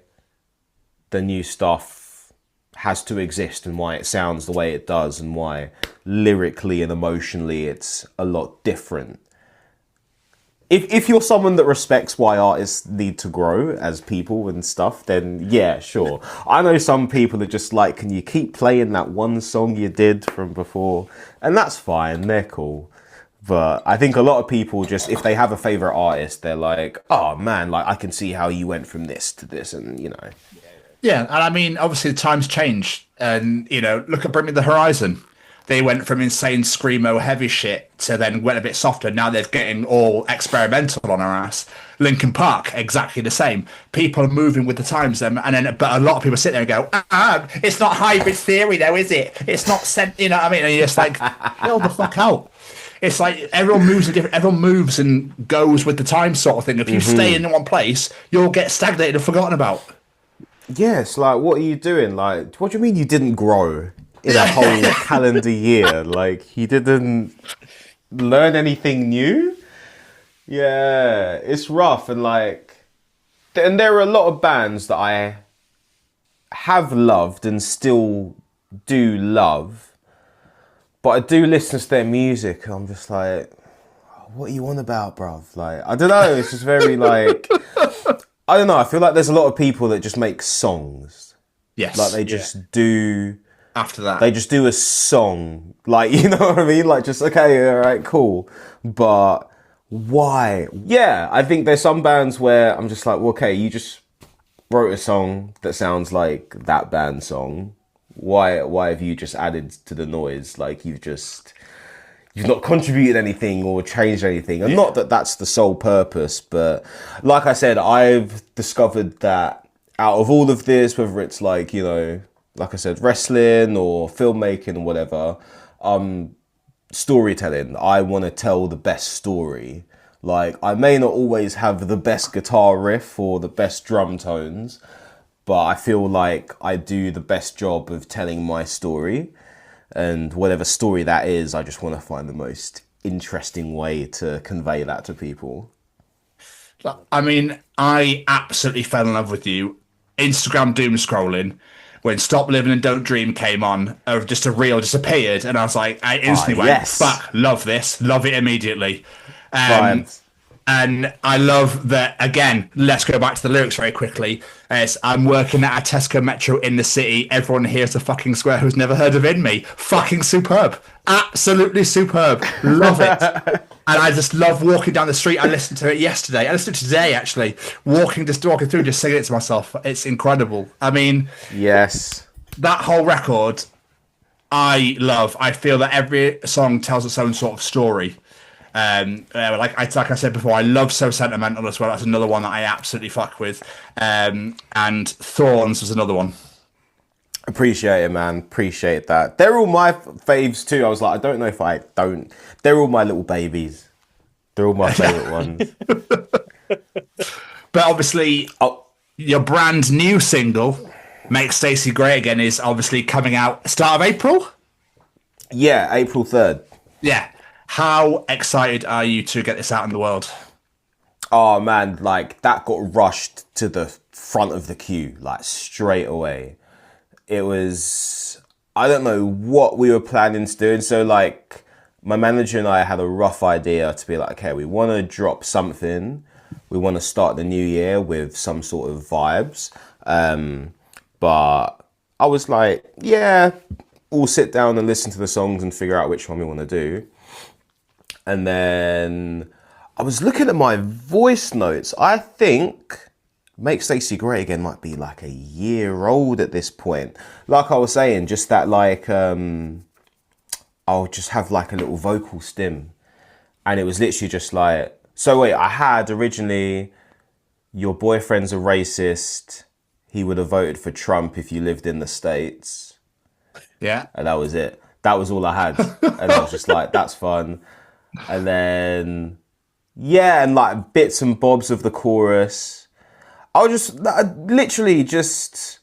the new stuff has to exist and why it sounds the way it does and why lyrically and emotionally it's a lot different. If you're someone that respects why artists need to grow as people and stuff, then yeah, sure. I know some people are just like, can you keep playing that one song you did from before? And that's fine, they're cool. But I think a lot of people just, if they have a favorite artist, they're like, oh man, like I can see how you went from this to this, and you know. Yeah, and I mean, obviously the times change, and you know, look at Bring Me the Horizon. They went from insane screamo heavy shit to then went a bit softer. Now they're getting all experimental on our ass. Linkin Park, exactly the same. People are moving with the times, but a lot of people sit there and go, it's not hybrid theory though, is it? It's not you know what I mean? And you're just like, chill the fuck out. It's like everyone moves and goes with the time sort of thing. If you stay in one place, you'll get stagnated and forgotten about. Yeah, it's like, what are you doing? Like, what do you mean you didn't grow in a whole calendar year? Like, you didn't learn anything new? Yeah, it's rough. And like, and there are a lot of bands that I have loved and still do love, but I do listen to their music and I'm just like, what are you on about, bruv? Like, I don't know, it's just very like, I don't know, I feel like there's a lot of people that just make songs. Yes. Like, they just do... After that. They just do a song. Like, you know what I mean? Like, just, okay, all right, cool. But why? Yeah, I think there's some bands where I'm just like, well, okay, you just wrote a song that sounds like that band's song. Why have you just added to the noise? Like, you've not contributed anything or changed anything. And not that that's the sole purpose, but like I said, I've discovered that out of all of this, whether it's like, you know, like I said, wrestling or filmmaking or whatever, storytelling. I want to tell the best story. Like, I may not always have the best guitar riff or the best drum tones, but I feel like I do the best job of telling my story, and whatever story that is, I just want to find the most interesting way to convey that to people. I mean, I absolutely fell in love with you. Instagram doom scrolling when Stop Living and Don't Dream came on, just a reel just appeared, and I was like, I instantly went, yes. fuck, love this, love it immediately. Vibes. And I love that, again, let's go back to the lyrics very quickly. As I'm working at a Tesco Metro in the city, everyone here's the fucking square who's never heard of In Me. Fucking superb. Absolutely superb. Love it. And I just love walking down the street. I listened to it yesterday. I listened to it today, actually. Walking through, just singing it to myself. It's incredible. I mean, Yes. that whole record, I love. I feel that every song tells its own sort of story. Like I said before, I love So Sentimental as well. That's another one that I absolutely fuck with. And Thorns was another one. Appreciate it, man. Appreciate that. They're all my faves too. I was like, I don't know if I don't. They're all my little babies. They're all my favourite ones. But obviously, your brand new single, Make Stacy Great Again, is obviously coming out start of April? Yeah, April 3rd. Yeah. How excited are you to get this out in the world? Oh man, like that got rushed to the front of the queue, like straight away. It was, I don't know what we were planning to do. And so like my manager and I had a rough idea to be like, okay, we want to drop something. We want to start the new year with some sort of vibes. But I was like, yeah, we'll sit down and listen to the songs and figure out which one we want to do. And then I was looking at my voice notes. I think Make Stacy Great Again might be like a year old at this point. Like I was saying, just that like, I'll just have like a little vocal stim. And it was literally just like, so wait, I had originally, your boyfriend's a racist. He would have voted for Trump if you lived in the States. Yeah. And that was it. That was all I had. And I was just like, that's fun. And then, yeah, and like bits and bobs of the chorus. I was just literally just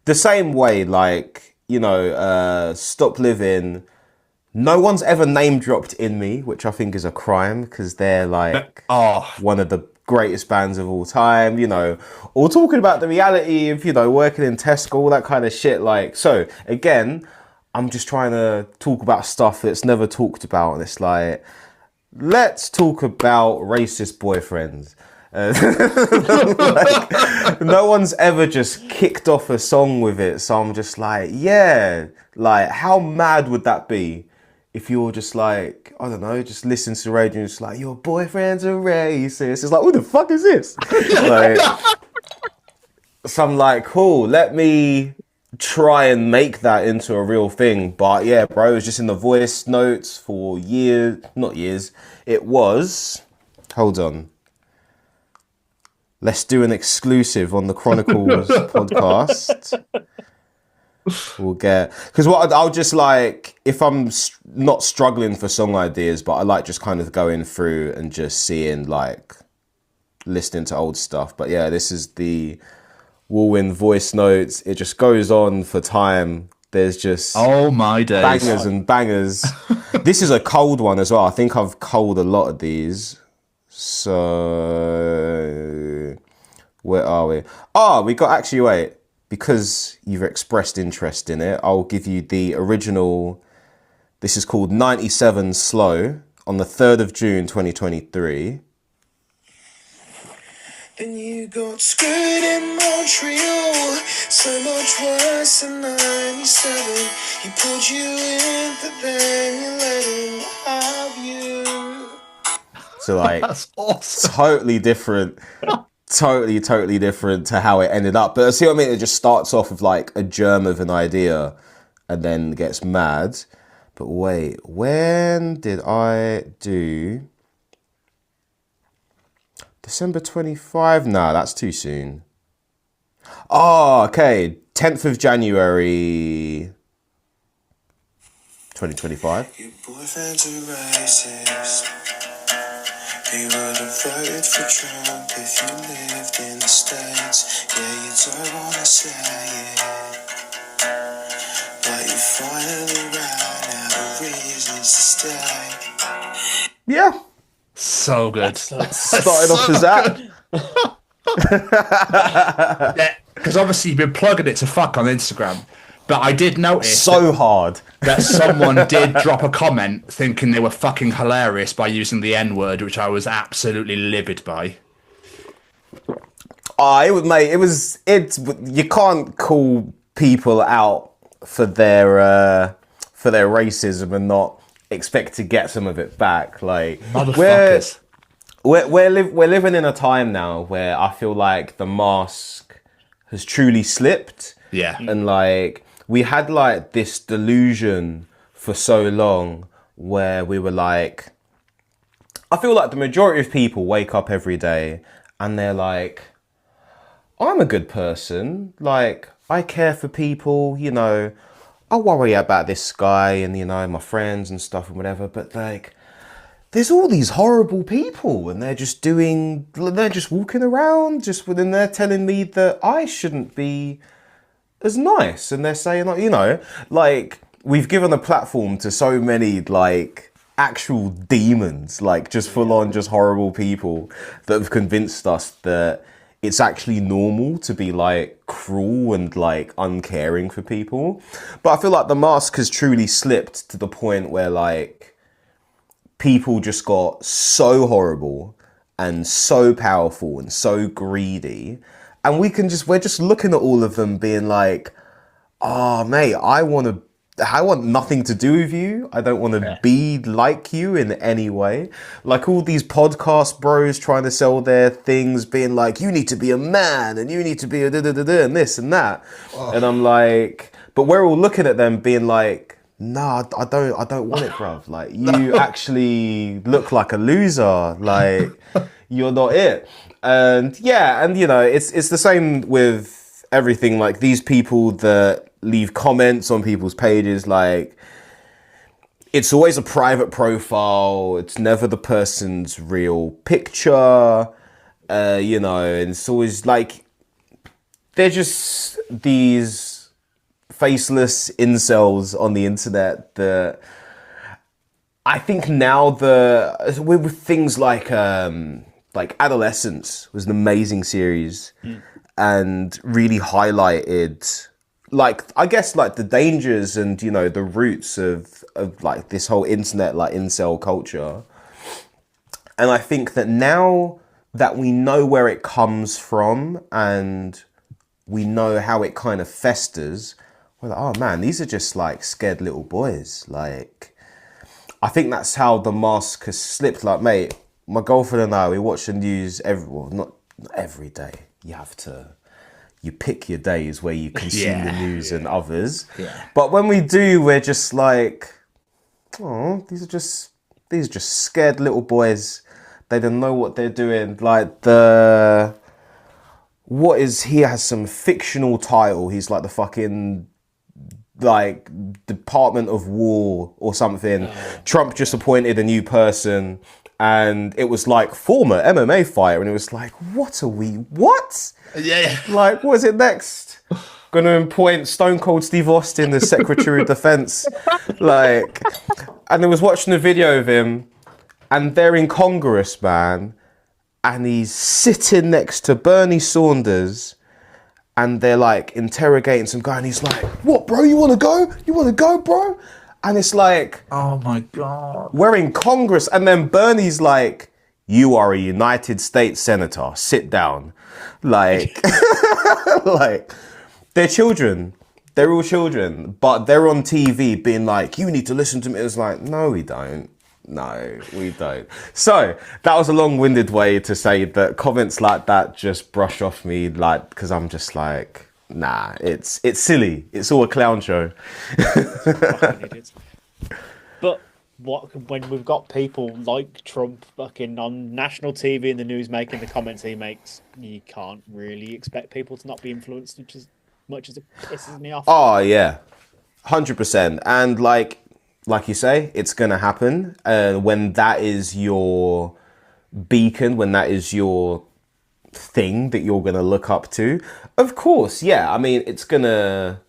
the same way, like, you know, Stop Living. No one's ever name dropped In Me, which I think is a crime because they're like one of the greatest bands of all time, you know, or talking about the reality of, you know, working in Tesco, all that kind of shit. Like, so again, I'm just trying to talk about stuff that's never talked about. And it's like, let's talk about racist boyfriends. Like, no one's ever just kicked off a song with it. So I'm just like, yeah, like how mad would that be if you're just like, I don't know, just listen to the radio and just like, your boyfriend's a racist. It's like, what the fuck is this? Like, so I'm like, cool, let me try and make that into a real thing. But yeah, bro, it was just in the voice notes for years, not years. It was, hold on. Let's do an exclusive on the Chronicles podcast. We'll get, because what I'll just like, if I'm not struggling for song ideas, but I like just kind of going through and just seeing like, listening to old stuff. But yeah, this is the Walwin voice notes. It just goes on for time. There's just oh my days, bangers and bangers. This is a cold one as well. I think I've culled a lot of these. So where are we? Oh, we got actually wait, because you've expressed interest in it, I'll give you the original. This is called 97 Slow on the 3rd of June 2023. Then you got screwed in Montreal, so much worse than 97. He pulled you in, but then you let him have you. So like, that's awesome. Totally different, totally different to how it ended up. But see what I mean? It just starts off with like a germ of an idea and then gets mad. But wait, when did I do December 25? Nah, that's too soon. Oh, okay. 10th of January 2025. Your boyfriend's a racist. You would have voted for Trump if you lived in the States. Yeah, you don't wanna say it, but you finally ran out of reasons to stay. Yeah. So good. Excellent. Started off as that. Yeah, because obviously you've been plugging it to fuck on Instagram. But I did notice So hard. that someone did drop a comment thinking they were fucking hilarious by using the N-word, which I was absolutely livid by. You can't call people out for their racism and not expect to get some of it back. Like, Motherfuckers. we're living in a time now where I feel like the mask has truly slipped. Yeah. And like, we had like this delusion for so long where we were like, I feel like the majority of people wake up every day and they're like, I'm a good person. Like, I care for people, you know, I worry about this guy and, you know, my friends and stuff and whatever. But like, there's all these horrible people and they're just walking around just within there telling me that I shouldn't be as nice, and they're saying, like, you know, like, we've given a platform to so many like actual demons, like just full on just horrible people that have convinced us that it's actually normal to be like cruel and like uncaring for people. But I feel like the mask has truly slipped to the point where like people just got so horrible and so powerful and so greedy. And we're just looking at all of them being like, oh, mate, I want nothing to do with you. I don't want to be like you in any way. Like all these podcast bros trying to sell their things, being like, you need to be a man and you need to be a da-da-da-da and this and that. Oh. And I'm like, but we're all looking at them being like, nah, I don't want it, bruv. Like, you actually look like a loser. Like, you're not it. And yeah, and you know, it's the same with everything. Like these people that leave comments on people's pages, like it's always a private profile. It's never the person's real picture. You know, and it's always like they're just these faceless incels on the internet that I think now with things like Adolescence was an amazing series and really highlighted like, I guess like the dangers and, you know, the roots of like this whole internet, like incel culture. And I think that now that we know where it comes from and we know how it kind of festers, we're like, oh man, these are just like scared little boys. Like, I think that's how the mask has slipped. Like, mate, my girlfriend and I, we watch the news not every day. You pick your days where you consume the news and others. Yeah. But when we do, we're just like, oh, these are just scared little boys. They don't know what they're doing. Like he has some fictional title. He's like the fucking like Department of War or something. Trump just appointed a new person. And it was like former MMA fighter, and it was like, what? Yeah. Like, what is it next? Gonna appoint Stone Cold Steve Austin as Secretary of Defense. Like, and I was watching a video of him, and they're in Congress, man, and he's sitting next to Bernie Sanders, and they're like interrogating some guy, and he's like, what, bro? You wanna go? You wanna go, bro? And it's like, oh my God, we're in Congress. And then Bernie's like, you are a United States Senator. Sit down. Like, like they're children. They're all children. But they're on TV being like, you need to listen to me. It's like, no, we don't. No, we don't. So that was a long-winded way to say that comments like that just brush off me, like, because I'm just like, nah, it's silly. It's all a clown show. But when we've got people like Trump fucking on national TV and the news making the comments he makes, you can't really expect people to not be influenced as much as it pisses me off. Oh yeah, 100%. And like you say, it's gonna happen. When that is your beacon, when that is your thing that you're going to look up to, of course, yeah. I mean, it's going to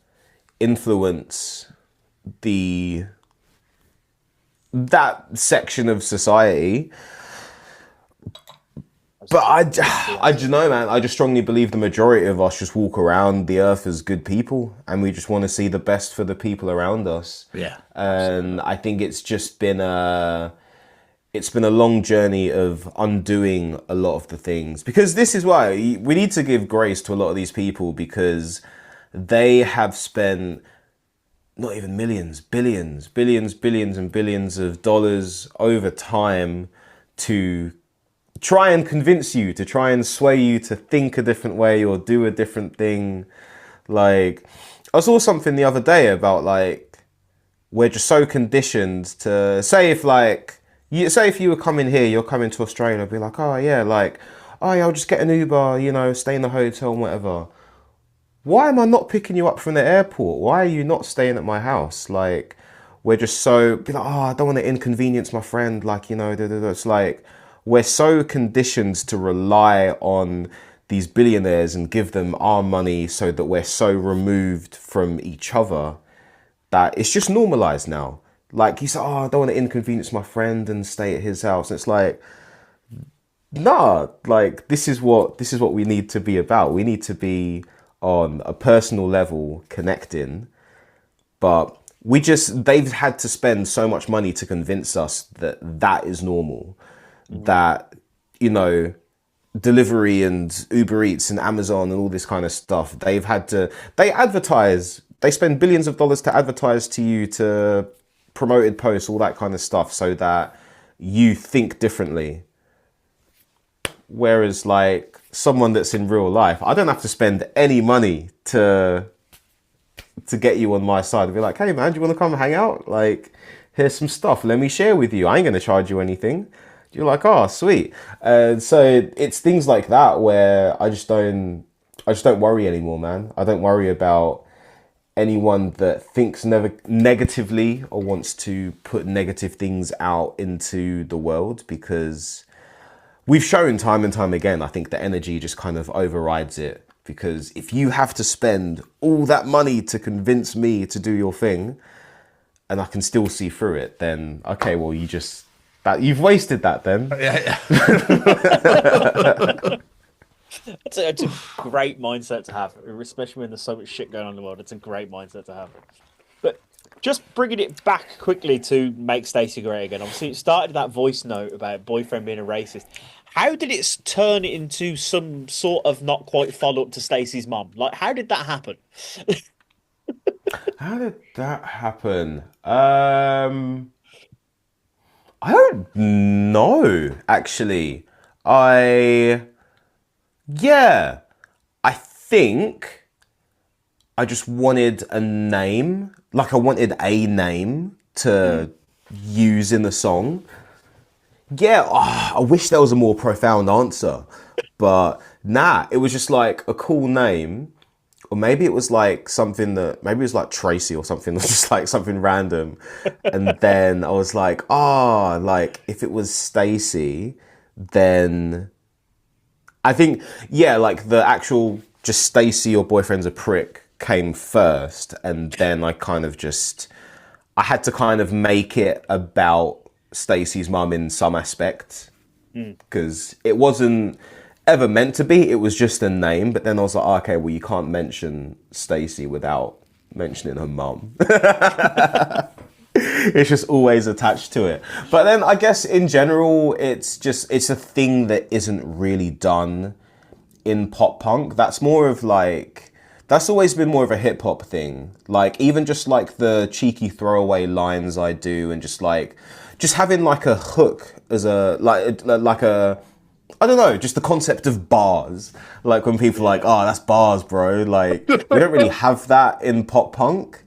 influence that section of society. But I don't know, man. I just strongly believe the majority of us just walk around the earth as good people, and we just want to see the best for the people around us. Yeah. And I think it's just been a long journey of undoing a lot of the things, because this is why we need to give grace to a lot of these people, because they have spent not even millions, billions and billions of dollars over time to try and convince you, to try and sway you to think a different way or do a different thing. Like, I saw something the other day about, like, we're just so conditioned to say, if you were coming here, you're coming to Australia, be like, oh yeah, I'll just get an Uber, stay in the hotel and whatever. Why am I not picking you up from the airport? Why are you not staying at my house? Like, we're just so, I don't want to inconvenience my friend. Like, it's like, we're so conditioned to rely on these billionaires and give them our money, so that we're so removed from each other that it's just normalized now. Like, you say, I don't want to inconvenience my friend and stay at his house. And it's like, nah, like, this is what we need to be about. We need to be on a personal level connecting, but they've had to spend so much money to convince us that is normal. That, delivery and Uber Eats and Amazon and all this kind of stuff, they spend billions of dollars to advertise to you, to promoted posts, all that kind of stuff, so that you think differently. Whereas, like, someone that's in real life, I don't have to spend any money to get you on my side and be like, hey man, do you want to come hang out? Like, here's some stuff, let me share with you. I ain't going to charge you anything. You're like, oh, sweet. And so it's things like that where I just don't worry anymore, man. I don't worry about anyone that thinks negatively or wants to put negative things out into the world, because we've shown time and time again, I think the energy just kind of overrides it. Because if you have to spend all that money to convince me to do your thing, and I can still see through it, then okay, well, you've wasted that then. Yeah. It's a great mindset to have, especially when there's so much shit going on in the world. It's a great mindset to have. But just bringing it back quickly to Make Stacy Great Again. Obviously, it started that voice note about boyfriend being a racist. How did it turn it into some sort of not quite follow up to Stacy's mum? Like, how did that happen? How did that happen? I don't know, actually. I think I just wanted a name. Like, I wanted a name to use in the song. Yeah, I wish there was a more profound answer. But nah, it was just like a cool name. Or maybe it was like maybe it was like Tracy or something, just like something random. And then I was like, like, if it was Stacy, then I think, yeah, like the actual just Stacy, your boyfriend's a prick came first. And then I had to kind of make it about Stacy's mum in some aspect, because it wasn't ever meant to be. It was just a name. But then I was like, okay, well, you can't mention Stacy without mentioning her mum. It's just always attached to it. But then I guess in general, it's a thing that isn't really done in pop punk. That's always been more of a hip hop thing. Like, even just like the cheeky throwaway lines I do, and just having like a hook as I don't know, just the concept of bars. Like, when people are like, oh, that's bars, bro. Like, we don't really have that in pop punk.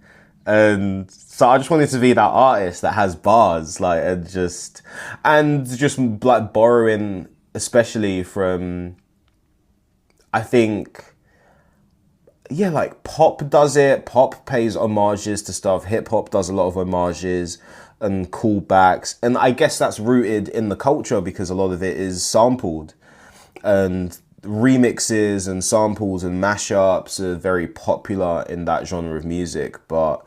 And so I just wanted to be that artist that has bars, like, and just like borrowing, especially from, I think, yeah, like pop does it. Pop pays homages to stuff. Hip hop does a lot of homages. and callbacks. And I guess that's rooted in the culture because a lot of it is sampled. And remixes and samples and mashups are very popular in that genre of music. But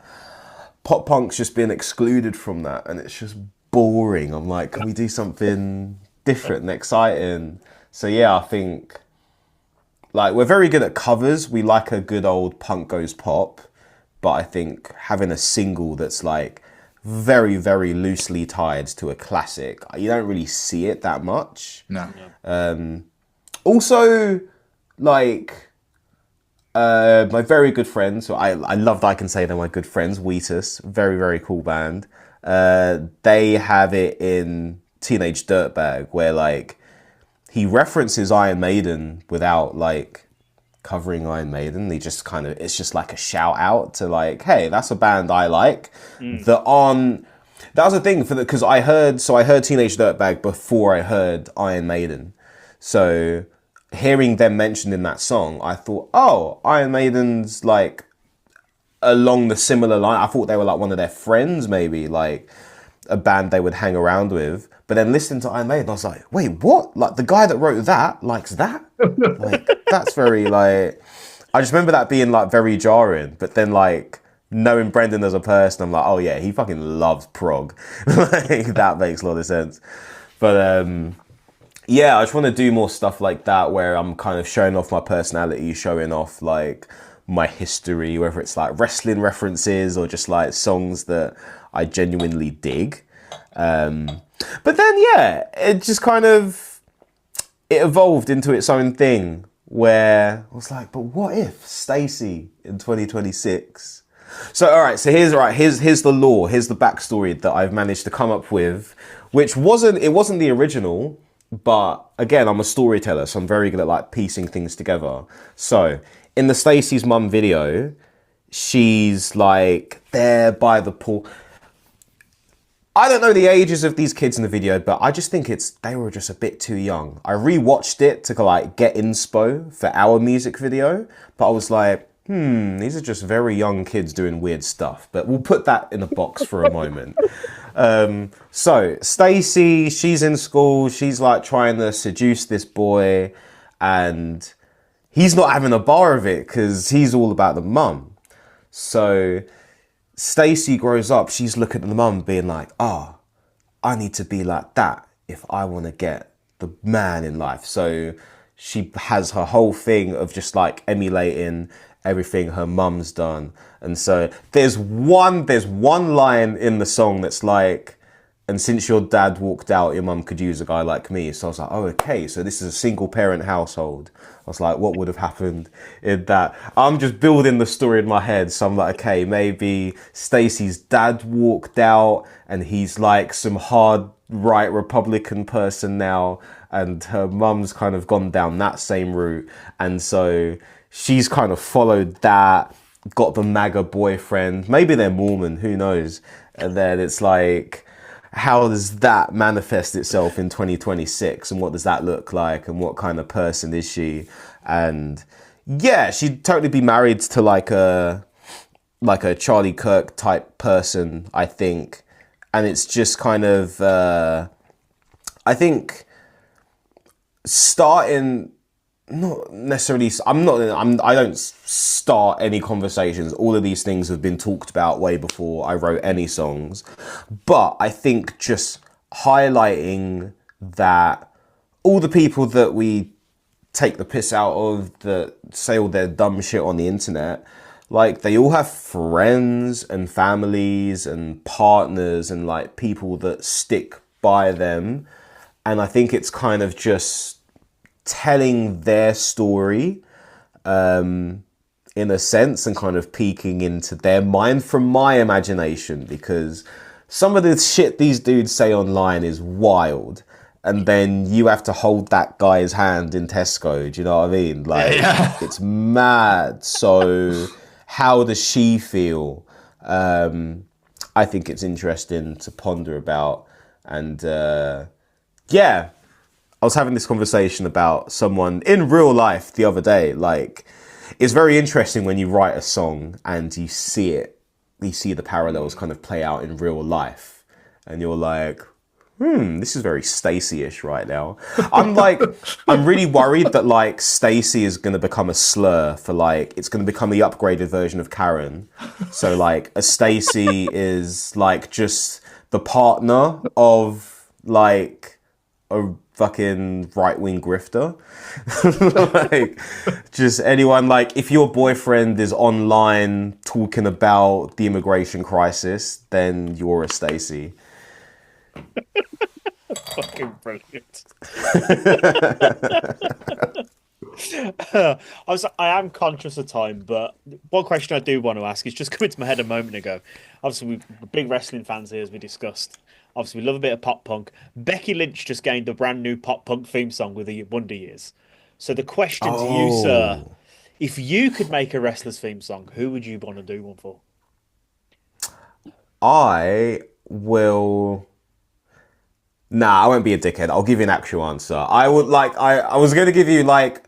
pop punk's just been excluded from that. And it's just boring. I'm like, can we do something different and exciting? So yeah, I think like we're very good at covers. We like a good old punk goes pop. But I think having a single that's like very, very loosely tied to a classic, you don't really see it that much. No. Also, like, my very good friends, so I love that I can say they're my good friends, Wheatus, very, very cool band. They have it in Teenage Dirtbag, where, like, he references Iron Maiden without, like, covering Iron Maiden. He just kind of, it's just like a shout out to, like, hey, that's a band I like. That was the thing, because I heard Teenage Dirtbag before I heard Iron Maiden. So hearing them mentioned in that song, I thought, oh, Iron Maiden's like along the similar line. I thought they were like one of their friends, maybe like a band they would hang around with. But then listening to Iron Maiden, I was like, wait, what? Like the guy that wrote that likes that? Like that's very like, I just remember that being like very jarring. But then like knowing Brendan as a person, I'm like, oh yeah, he fucking loves prog. Like that makes a lot of sense. But yeah, I just want to do more stuff like that where I'm kind of showing off my personality, showing off like my history, whether it's like wrestling references or just like songs that I genuinely dig. But then, yeah, it just kind of, it evolved into its own thing where I was like, but what if Stacy in 2026? So, all right, so here's the lore, here's the backstory that I've managed to come up with, which wasn't the original. But again, I'm a storyteller, so I'm very good at like piecing things together. So in the Stacy's mum video, she's like there by the pool. I don't know the ages of these kids in the video, but I just think they were just a bit too young. I rewatched it to like get inspo for our music video, but I was like, these are just very young kids doing weird stuff. But we'll put that in a box for a moment. So Stacy, she's in school. She's like trying to seduce this boy and he's not having a bar of it because he's all about the mum. So Stacy grows up. She's looking at the mum being like, I need to be like that if I want to get the man in life. So she has her whole thing of just like emulating everything her mum's done. And so there's one line in the song that's like, and since your dad walked out, your mum could use a guy like me. So I was like, oh, okay, so this is a single parent household. I was like, what would have happened in that? I'm just building the story in my head. So I'm like, okay, maybe Stacy's dad walked out and he's like some hard right Republican person now. And her mum's kind of gone down that same route. And so she's kind of followed that, got the MAGA boyfriend. Maybe they're Mormon, who knows? And then it's like, how does that manifest itself in 2026? And what does that look like? And what kind of person is she? And yeah, she'd totally be married to like a Charlie Kirk type person, I think. And it's just kind of, I think starting, not necessarily, I don't start any conversations. All of these things have been talked about way before I wrote any songs. But I think just highlighting that all the people that we take the piss out of, that say all their dumb shit on the internet, like they all have friends and families and partners and like people that stick by them. And I think it's kind of just telling their story in a sense and kind of peeking into their mind from my imagination, because some of the shit these dudes say online is wild, and then you have to hold that guy's hand in Tesco, do you know what I mean? Like, It's mad. So how does she feel? I think it's interesting to ponder about. And yeah, I was having this conversation about someone in real life the other day. Like, it's very interesting when you write a song and you see the parallels kind of play out in real life. and you're like, this is very Stacy-ish right now. I'm really worried that like Stacy is going to become a slur for like, it's going to become the upgraded version of Karen. So like a Stacy is like just the partner of like a fucking right-wing grifter. Like just anyone, like if your boyfriend is online talking about the immigration crisis, then you're a Stacy. Fucking brilliant. I am conscious of time, but one question I do want to ask is just come into my head a moment ago. Obviously, we're big wrestling fans here, as we discussed. Obviously, we love a bit of pop punk. Becky Lynch just gained a brand new pop punk theme song with the Wonder Years. So the question to you, sir, if you could make a wrestler's theme song, who would you want to do one for? I will... Nah, I won't be a dickhead. I'll give you an actual answer. I would like... I was going to give you like...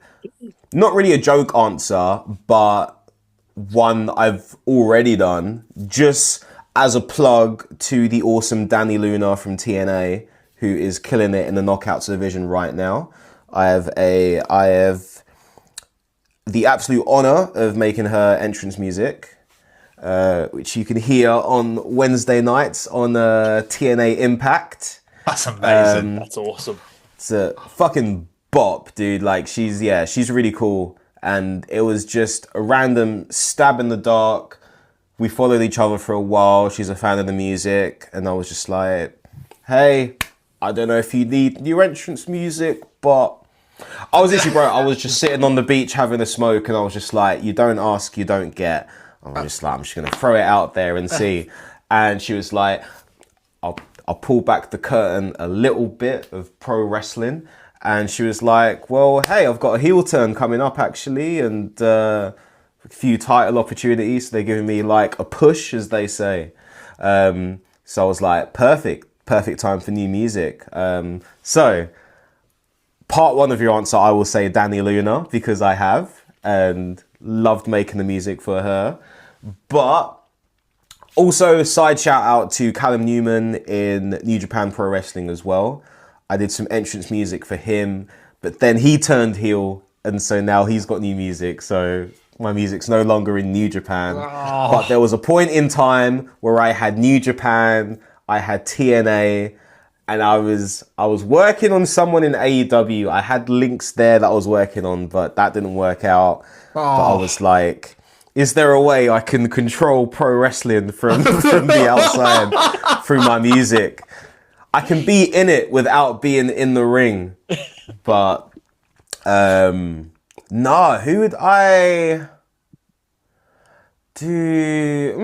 Not really a joke answer, but one I've already done. Just as a plug to the awesome Danny Luna from TNA, who is killing it in the Knockouts division right now. I have the absolute honor of making her entrance music, which you can hear on Wednesday nights on TNA Impact. That's amazing. That's awesome. It's a fucking bop, dude. Like she's really cool. And it was just a random stab in the dark. We followed each other for a while. She's a fan of the music. And I was just like, hey, I don't know if you need new entrance music, but I was literally, bro, I was just sitting on the beach having a smoke and I was just like, you don't ask, you don't get. I was just like, I'm just going to throw it out there and see. And she was like, I'll pull back the curtain a little bit of pro wrestling. And she was like, well, hey, I've got a heel turn coming up actually. And a few title opportunities. They're giving me like a push, as they say. So I was like, perfect time for new music. So part one of your answer, I will say Danny Luna, because I have and loved making the music for her. But also side shout out to Callum Newman in New Japan Pro Wrestling as well. I did some entrance music for him, but then he turned heel, and so now he's got new music. So my music's no longer in New Japan. Oh. But there was a point in time where I had New Japan, I had TNA, and I was working on someone in AEW. I had links there that I was working on, but that didn't work out. Oh. But I was like, is there a way I can control pro wrestling from the outside through my music? I can be in it without being in the ring. But no, who would I do?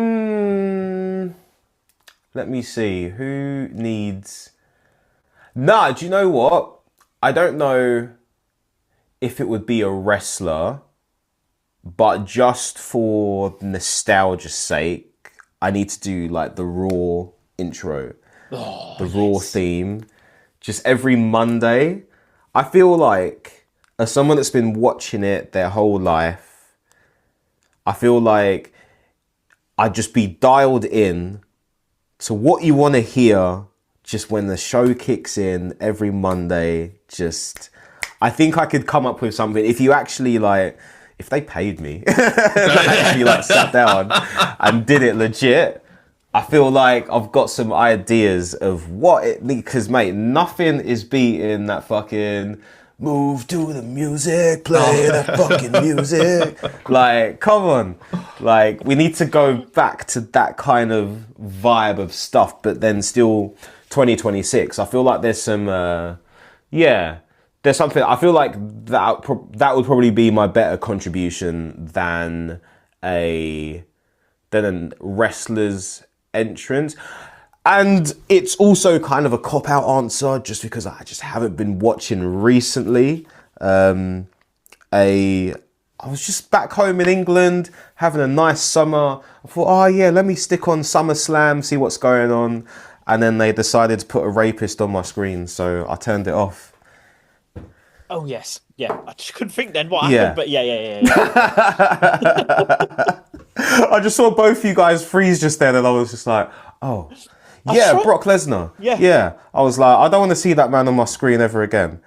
Let me see. Who needs... Nah, do you know what? I don't know if it would be a wrestler, but just for nostalgia's sake, I need to do like the Raw intro. The Raw theme. Just every Monday. I feel like, as someone that's been watching it their whole life, I feel like I'd just be dialed in to what you want to hear just when the show kicks in every Monday. Just, I think I could come up with something. If you actually like, if they paid me, if they actually like sat down and did it legit, I feel like I've got some ideas of what it needs. Because, mate, nothing is beating that fucking move to the music, play that fucking music. Like, come on. Like, we need to go back to that kind of vibe of stuff, but then still 2026. I feel like there's some, there's something. I feel like that would probably be my better contribution than a wrestler's entrance. And it's also kind of a cop-out answer just because I just haven't been watching recently. I was just back home in England having a nice summer. I thought, oh yeah, let me stick on SummerSlam, see what's going on. And then they decided to put a rapist on my screen, so I turned it off. Oh yes, yeah. I just couldn't think then what happened, but yeah. I just saw both you guys freeze just then, and I was just like, oh, Yeah, right. Brock Lesnar. Yeah. Yeah. I was like, I don't want to see that man on my screen ever again.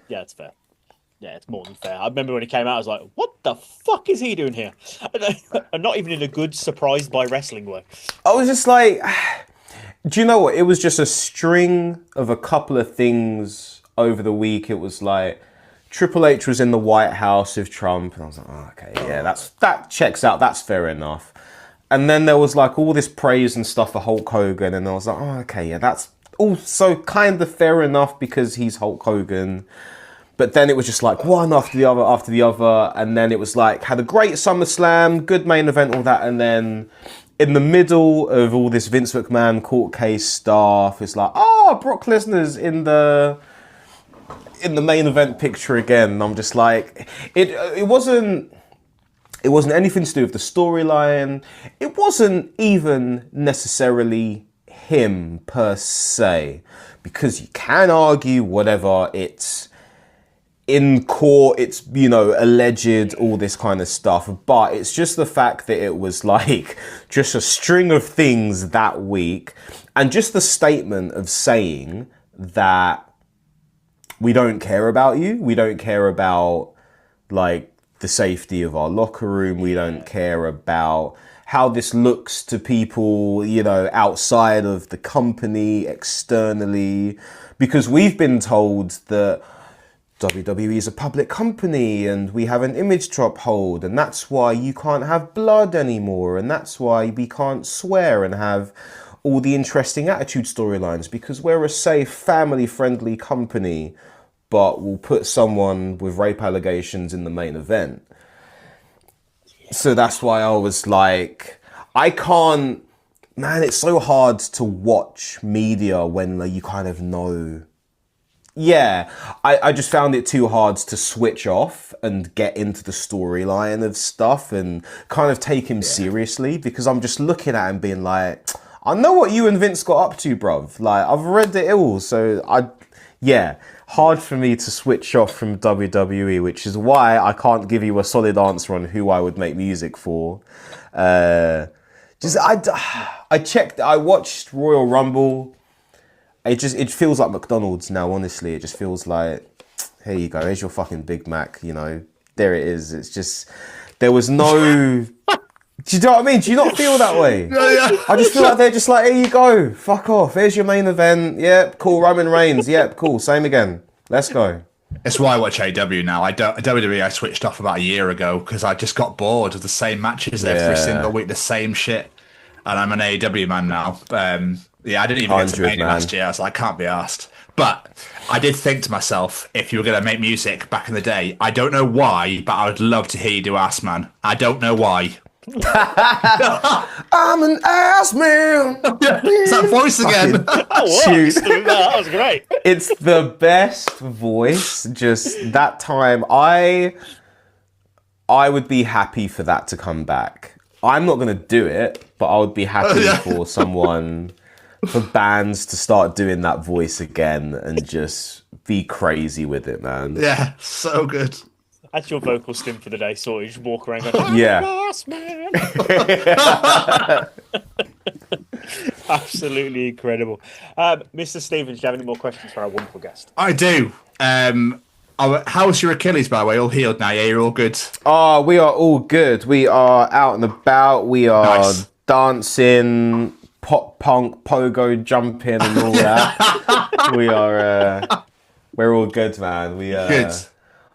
Yeah, it's fair. Yeah, it's more than fair. I remember when he came out, I was like, what the fuck is he doing here? And not even in a good surprised by wrestling way. I was just like, do you know what? It was just a string of a couple of things over the week. It was like Triple H was in the White House with Trump, and I was like, oh, okay, yeah, that checks out. That's fair enough. And then there was like all this praise and stuff for Hulk Hogan, and I was like, oh, okay, yeah, that's also kind of fair enough because he's Hulk Hogan. But then it was just like one after the other, and then it was like had a great SummerSlam, good main event, all that, and then in the middle of all this Vince McMahon court case stuff, it's like, oh, Brock Lesnar's in the main event picture again. And I'm just like, it wasn't anything to do with the storyline. It wasn't even necessarily him per se, because you can argue whatever, it's in court, it's, you know, alleged, all this kind of stuff, but it's just the fact that it was like just a string of things that week, and just the statement of saying that we don't care about you, we don't care about like the safety of our locker room, we don't care about how this looks to people, you know, outside of the company, externally, because we've been told that WWE is a public company and we have an image to uphold, and that's why you can't have blood anymore, and that's why we can't swear and have all the interesting attitude storylines, because we're a safe, family-friendly company, but we'll put someone with rape allegations in the main event. So that's why I was like, I can't, man, it's so hard to watch media when like, you kind of know. Yeah, I just found it too hard to switch off and get into the storyline of stuff and kind of take him seriously, because I'm just looking at him being like, I know what you and Vince got up to, bruv. Like, I've read it all, so hard for me to switch off from WWE, which is why I can't give you a solid answer on who I would make music for. I watched Royal Rumble. It feels like McDonald's now, honestly. It just feels like, here you go, here's your fucking Big Mac, you know, there it is. It's just, there was no, do you know what I mean? Do you not feel that way? Yeah. I just feel like they're just like, here you go, fuck off, here's your main event, yep, cool, Roman Reigns, yep, cool, same again, let's go. It's why I watch AEW now. WWE I switched off about a year ago because I just got bored of the same matches every single week, the same shit. And I'm an AEW man now. I didn't even get to Mania last year, so I can't be asked. But I did think to myself, if you were going to make music back in the day, I don't know why, but I would love to hear you do Ass Man. I don't know why. I'm an ass man. It's that voice again. That was great. It's the best voice. Just that time, I would be happy for that to come back. I'm not going to do it, but I would be happy for for bands to start doing that voice again and just be crazy with it, man. Yeah, so good. That's your vocal stim for the day, so you just walk around going, yeah. Boss man. Absolutely incredible. Mr. Stevens, do you have any more questions for our wonderful guest? I do. How's your Achilles, by the way? All healed now, yeah? You're all good? Oh, we are all good. We are out and about. We are dancing, pop punk, pogo jumping and all that. We're all good, man. Good.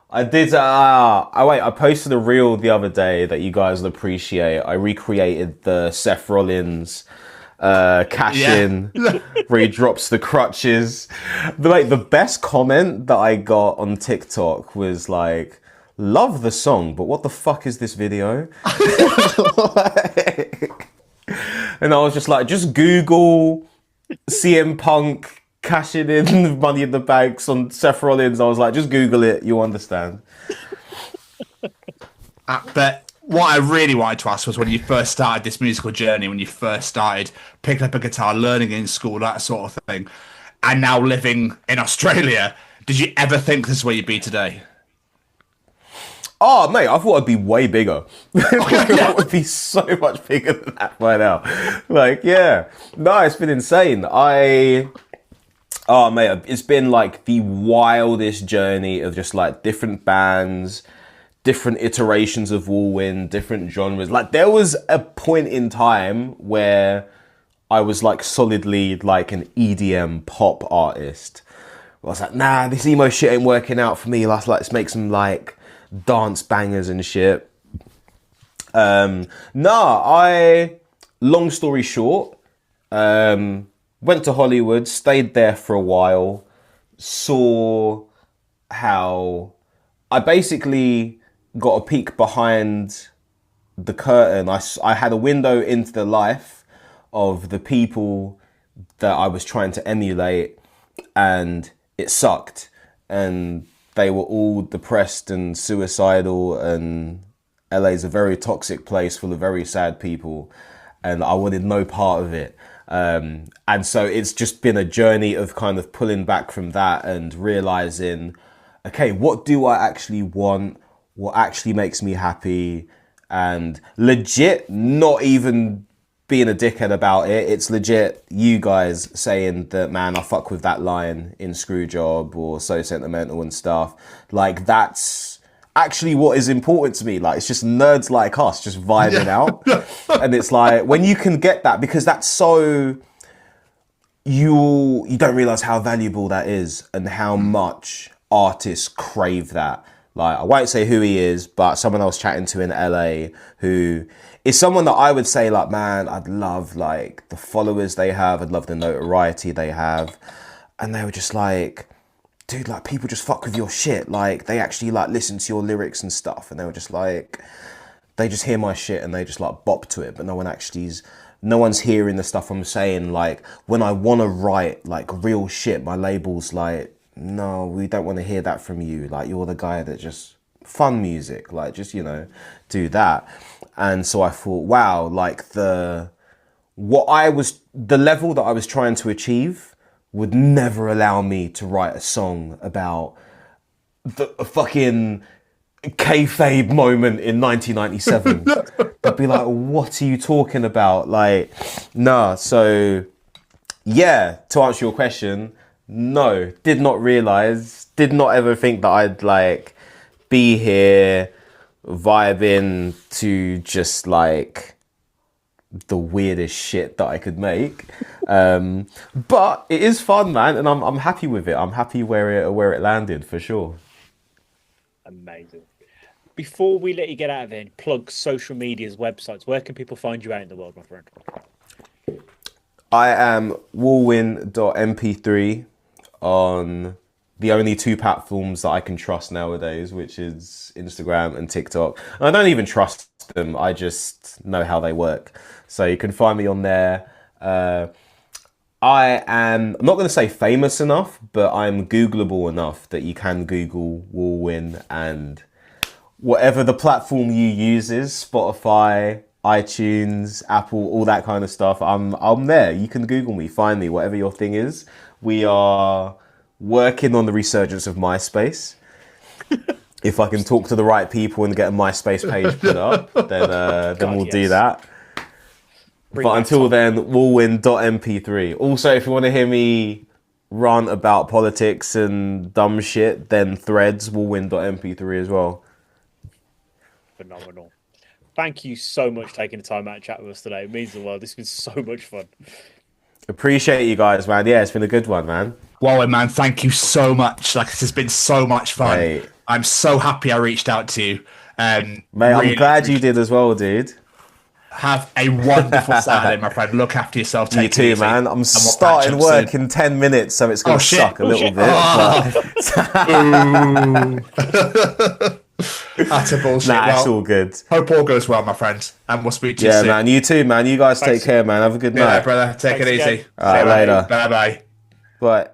I did, I posted a reel the other day that you guys will appreciate. I recreated the Seth Rollins cash in where he drops the crutches. The best comment that I got on TikTok was like, love the song, but what the fuck is this video? And I was just like, just Google CM Punk cashing in Money in the Banks on Seth Rollins. I was like, just Google it, you'll understand. But what I really wanted to ask was when you first started this musical journey, when you first started picking up a guitar, learning in school, that sort of thing, and now living in Australia, did you ever think this is where you'd be today? Oh, mate, I thought it'd be way bigger. It would be so much bigger than that by now. Like, yeah. No, it's been insane. Oh, mate, it's been like the wildest journey of just like different bands, different iterations of Walwin, different genres. Like, there was a point in time where I was like solidly like an EDM pop artist. I was like, nah, this emo shit ain't working out for me. Let's make some like dance bangers and shit. Long story short, went to Hollywood, stayed there for a while, saw how I basically got a peek behind the curtain. I had a window into the life of the people that I was trying to emulate, and it sucked. And they were all depressed and suicidal, and LA's a very toxic place full of very sad people, and I wanted no part of it. And so it's just been a journey of kind of pulling back from that and realizing, okay, what do I actually want? What actually makes me happy? And legit not even being a dickhead about it. It's legit you guys saying that, man, I fuck with that line in Screwjob or So Sentimental and stuff. Like, that's actually what is important to me. Like, it's just nerds like us just vibing out. And it's like, when you can get that, because that's so, you don't realize how valuable that is and how much artists crave that. Like, I won't say who he is, but someone I was chatting to in LA who is someone that I would say, like, man, I'd love like the followers they have, I'd love the notoriety they have. And they were just like, dude, like, people just fuck with your shit. Like, they actually like listen to your lyrics and stuff. And they were just like, they just hear my shit and they just like bop to it, but no one's hearing the stuff I'm saying. Like, when I want to write like real shit, my label's like, no, we don't want to hear that from you. Like, you're the guy that just fun music, like, just, do that. And so I thought, wow, like the level that I was trying to achieve would never allow me to write a song about a fucking kayfabe moment in 1997. I'd be like, what are you talking about? Like, nah. So yeah, to answer your question, no, did not ever think that I'd like be here vibing to just like the weirdest shit that I could make. But it is fun, man, and I'm happy with it. I'm happy where it landed, for sure. Amazing. Before we let you get out of here and plug social medias, websites, where can people find you out in the world, my friend? I am walwin.mp3 on the only two platforms that I can trust nowadays, which is Instagram and TikTok. And I don't even trust them. I just know how they work. So you can find me on there. I'm not going to say famous enough, but I'm Googleable enough that you can Google Walwin, and whatever the platform you use is, Spotify, iTunes, Apple, all that kind of stuff, I'm there. You can Google me, find me, whatever your thing is. We are working on the resurgence of MySpace. If I can talk to the right people and get a MySpace page put up, then we'll do that. But until then, walwin.mp3. Also, if you want to hear me rant about politics and dumb shit, then Threads, walwin.mp3 as well. Phenomenal. Thank you so much for taking the time out to chat with us today. It means the world. This has been so much fun. Appreciate you guys, man. Yeah, it's been a good one, man. Walwin, man, thank you so much. Like, this has been so much fun. Hey. I'm so happy I reached out to you. Mate, really, I'm glad you did as well, dude. Have a wonderful Saturday, my friend. Look after yourself. Take you too, easy. man. I'm starting work in 10 minutes, so it's going to suck a little bit. That's a bullshit. Nah, it's all good. Hope all goes well, my friend. And we'll speak to you soon. Yeah, man. You too, man. You guys take care, man. Have a good night. Yeah, brother. Take it easy. All right, later. Bye-bye. Bye.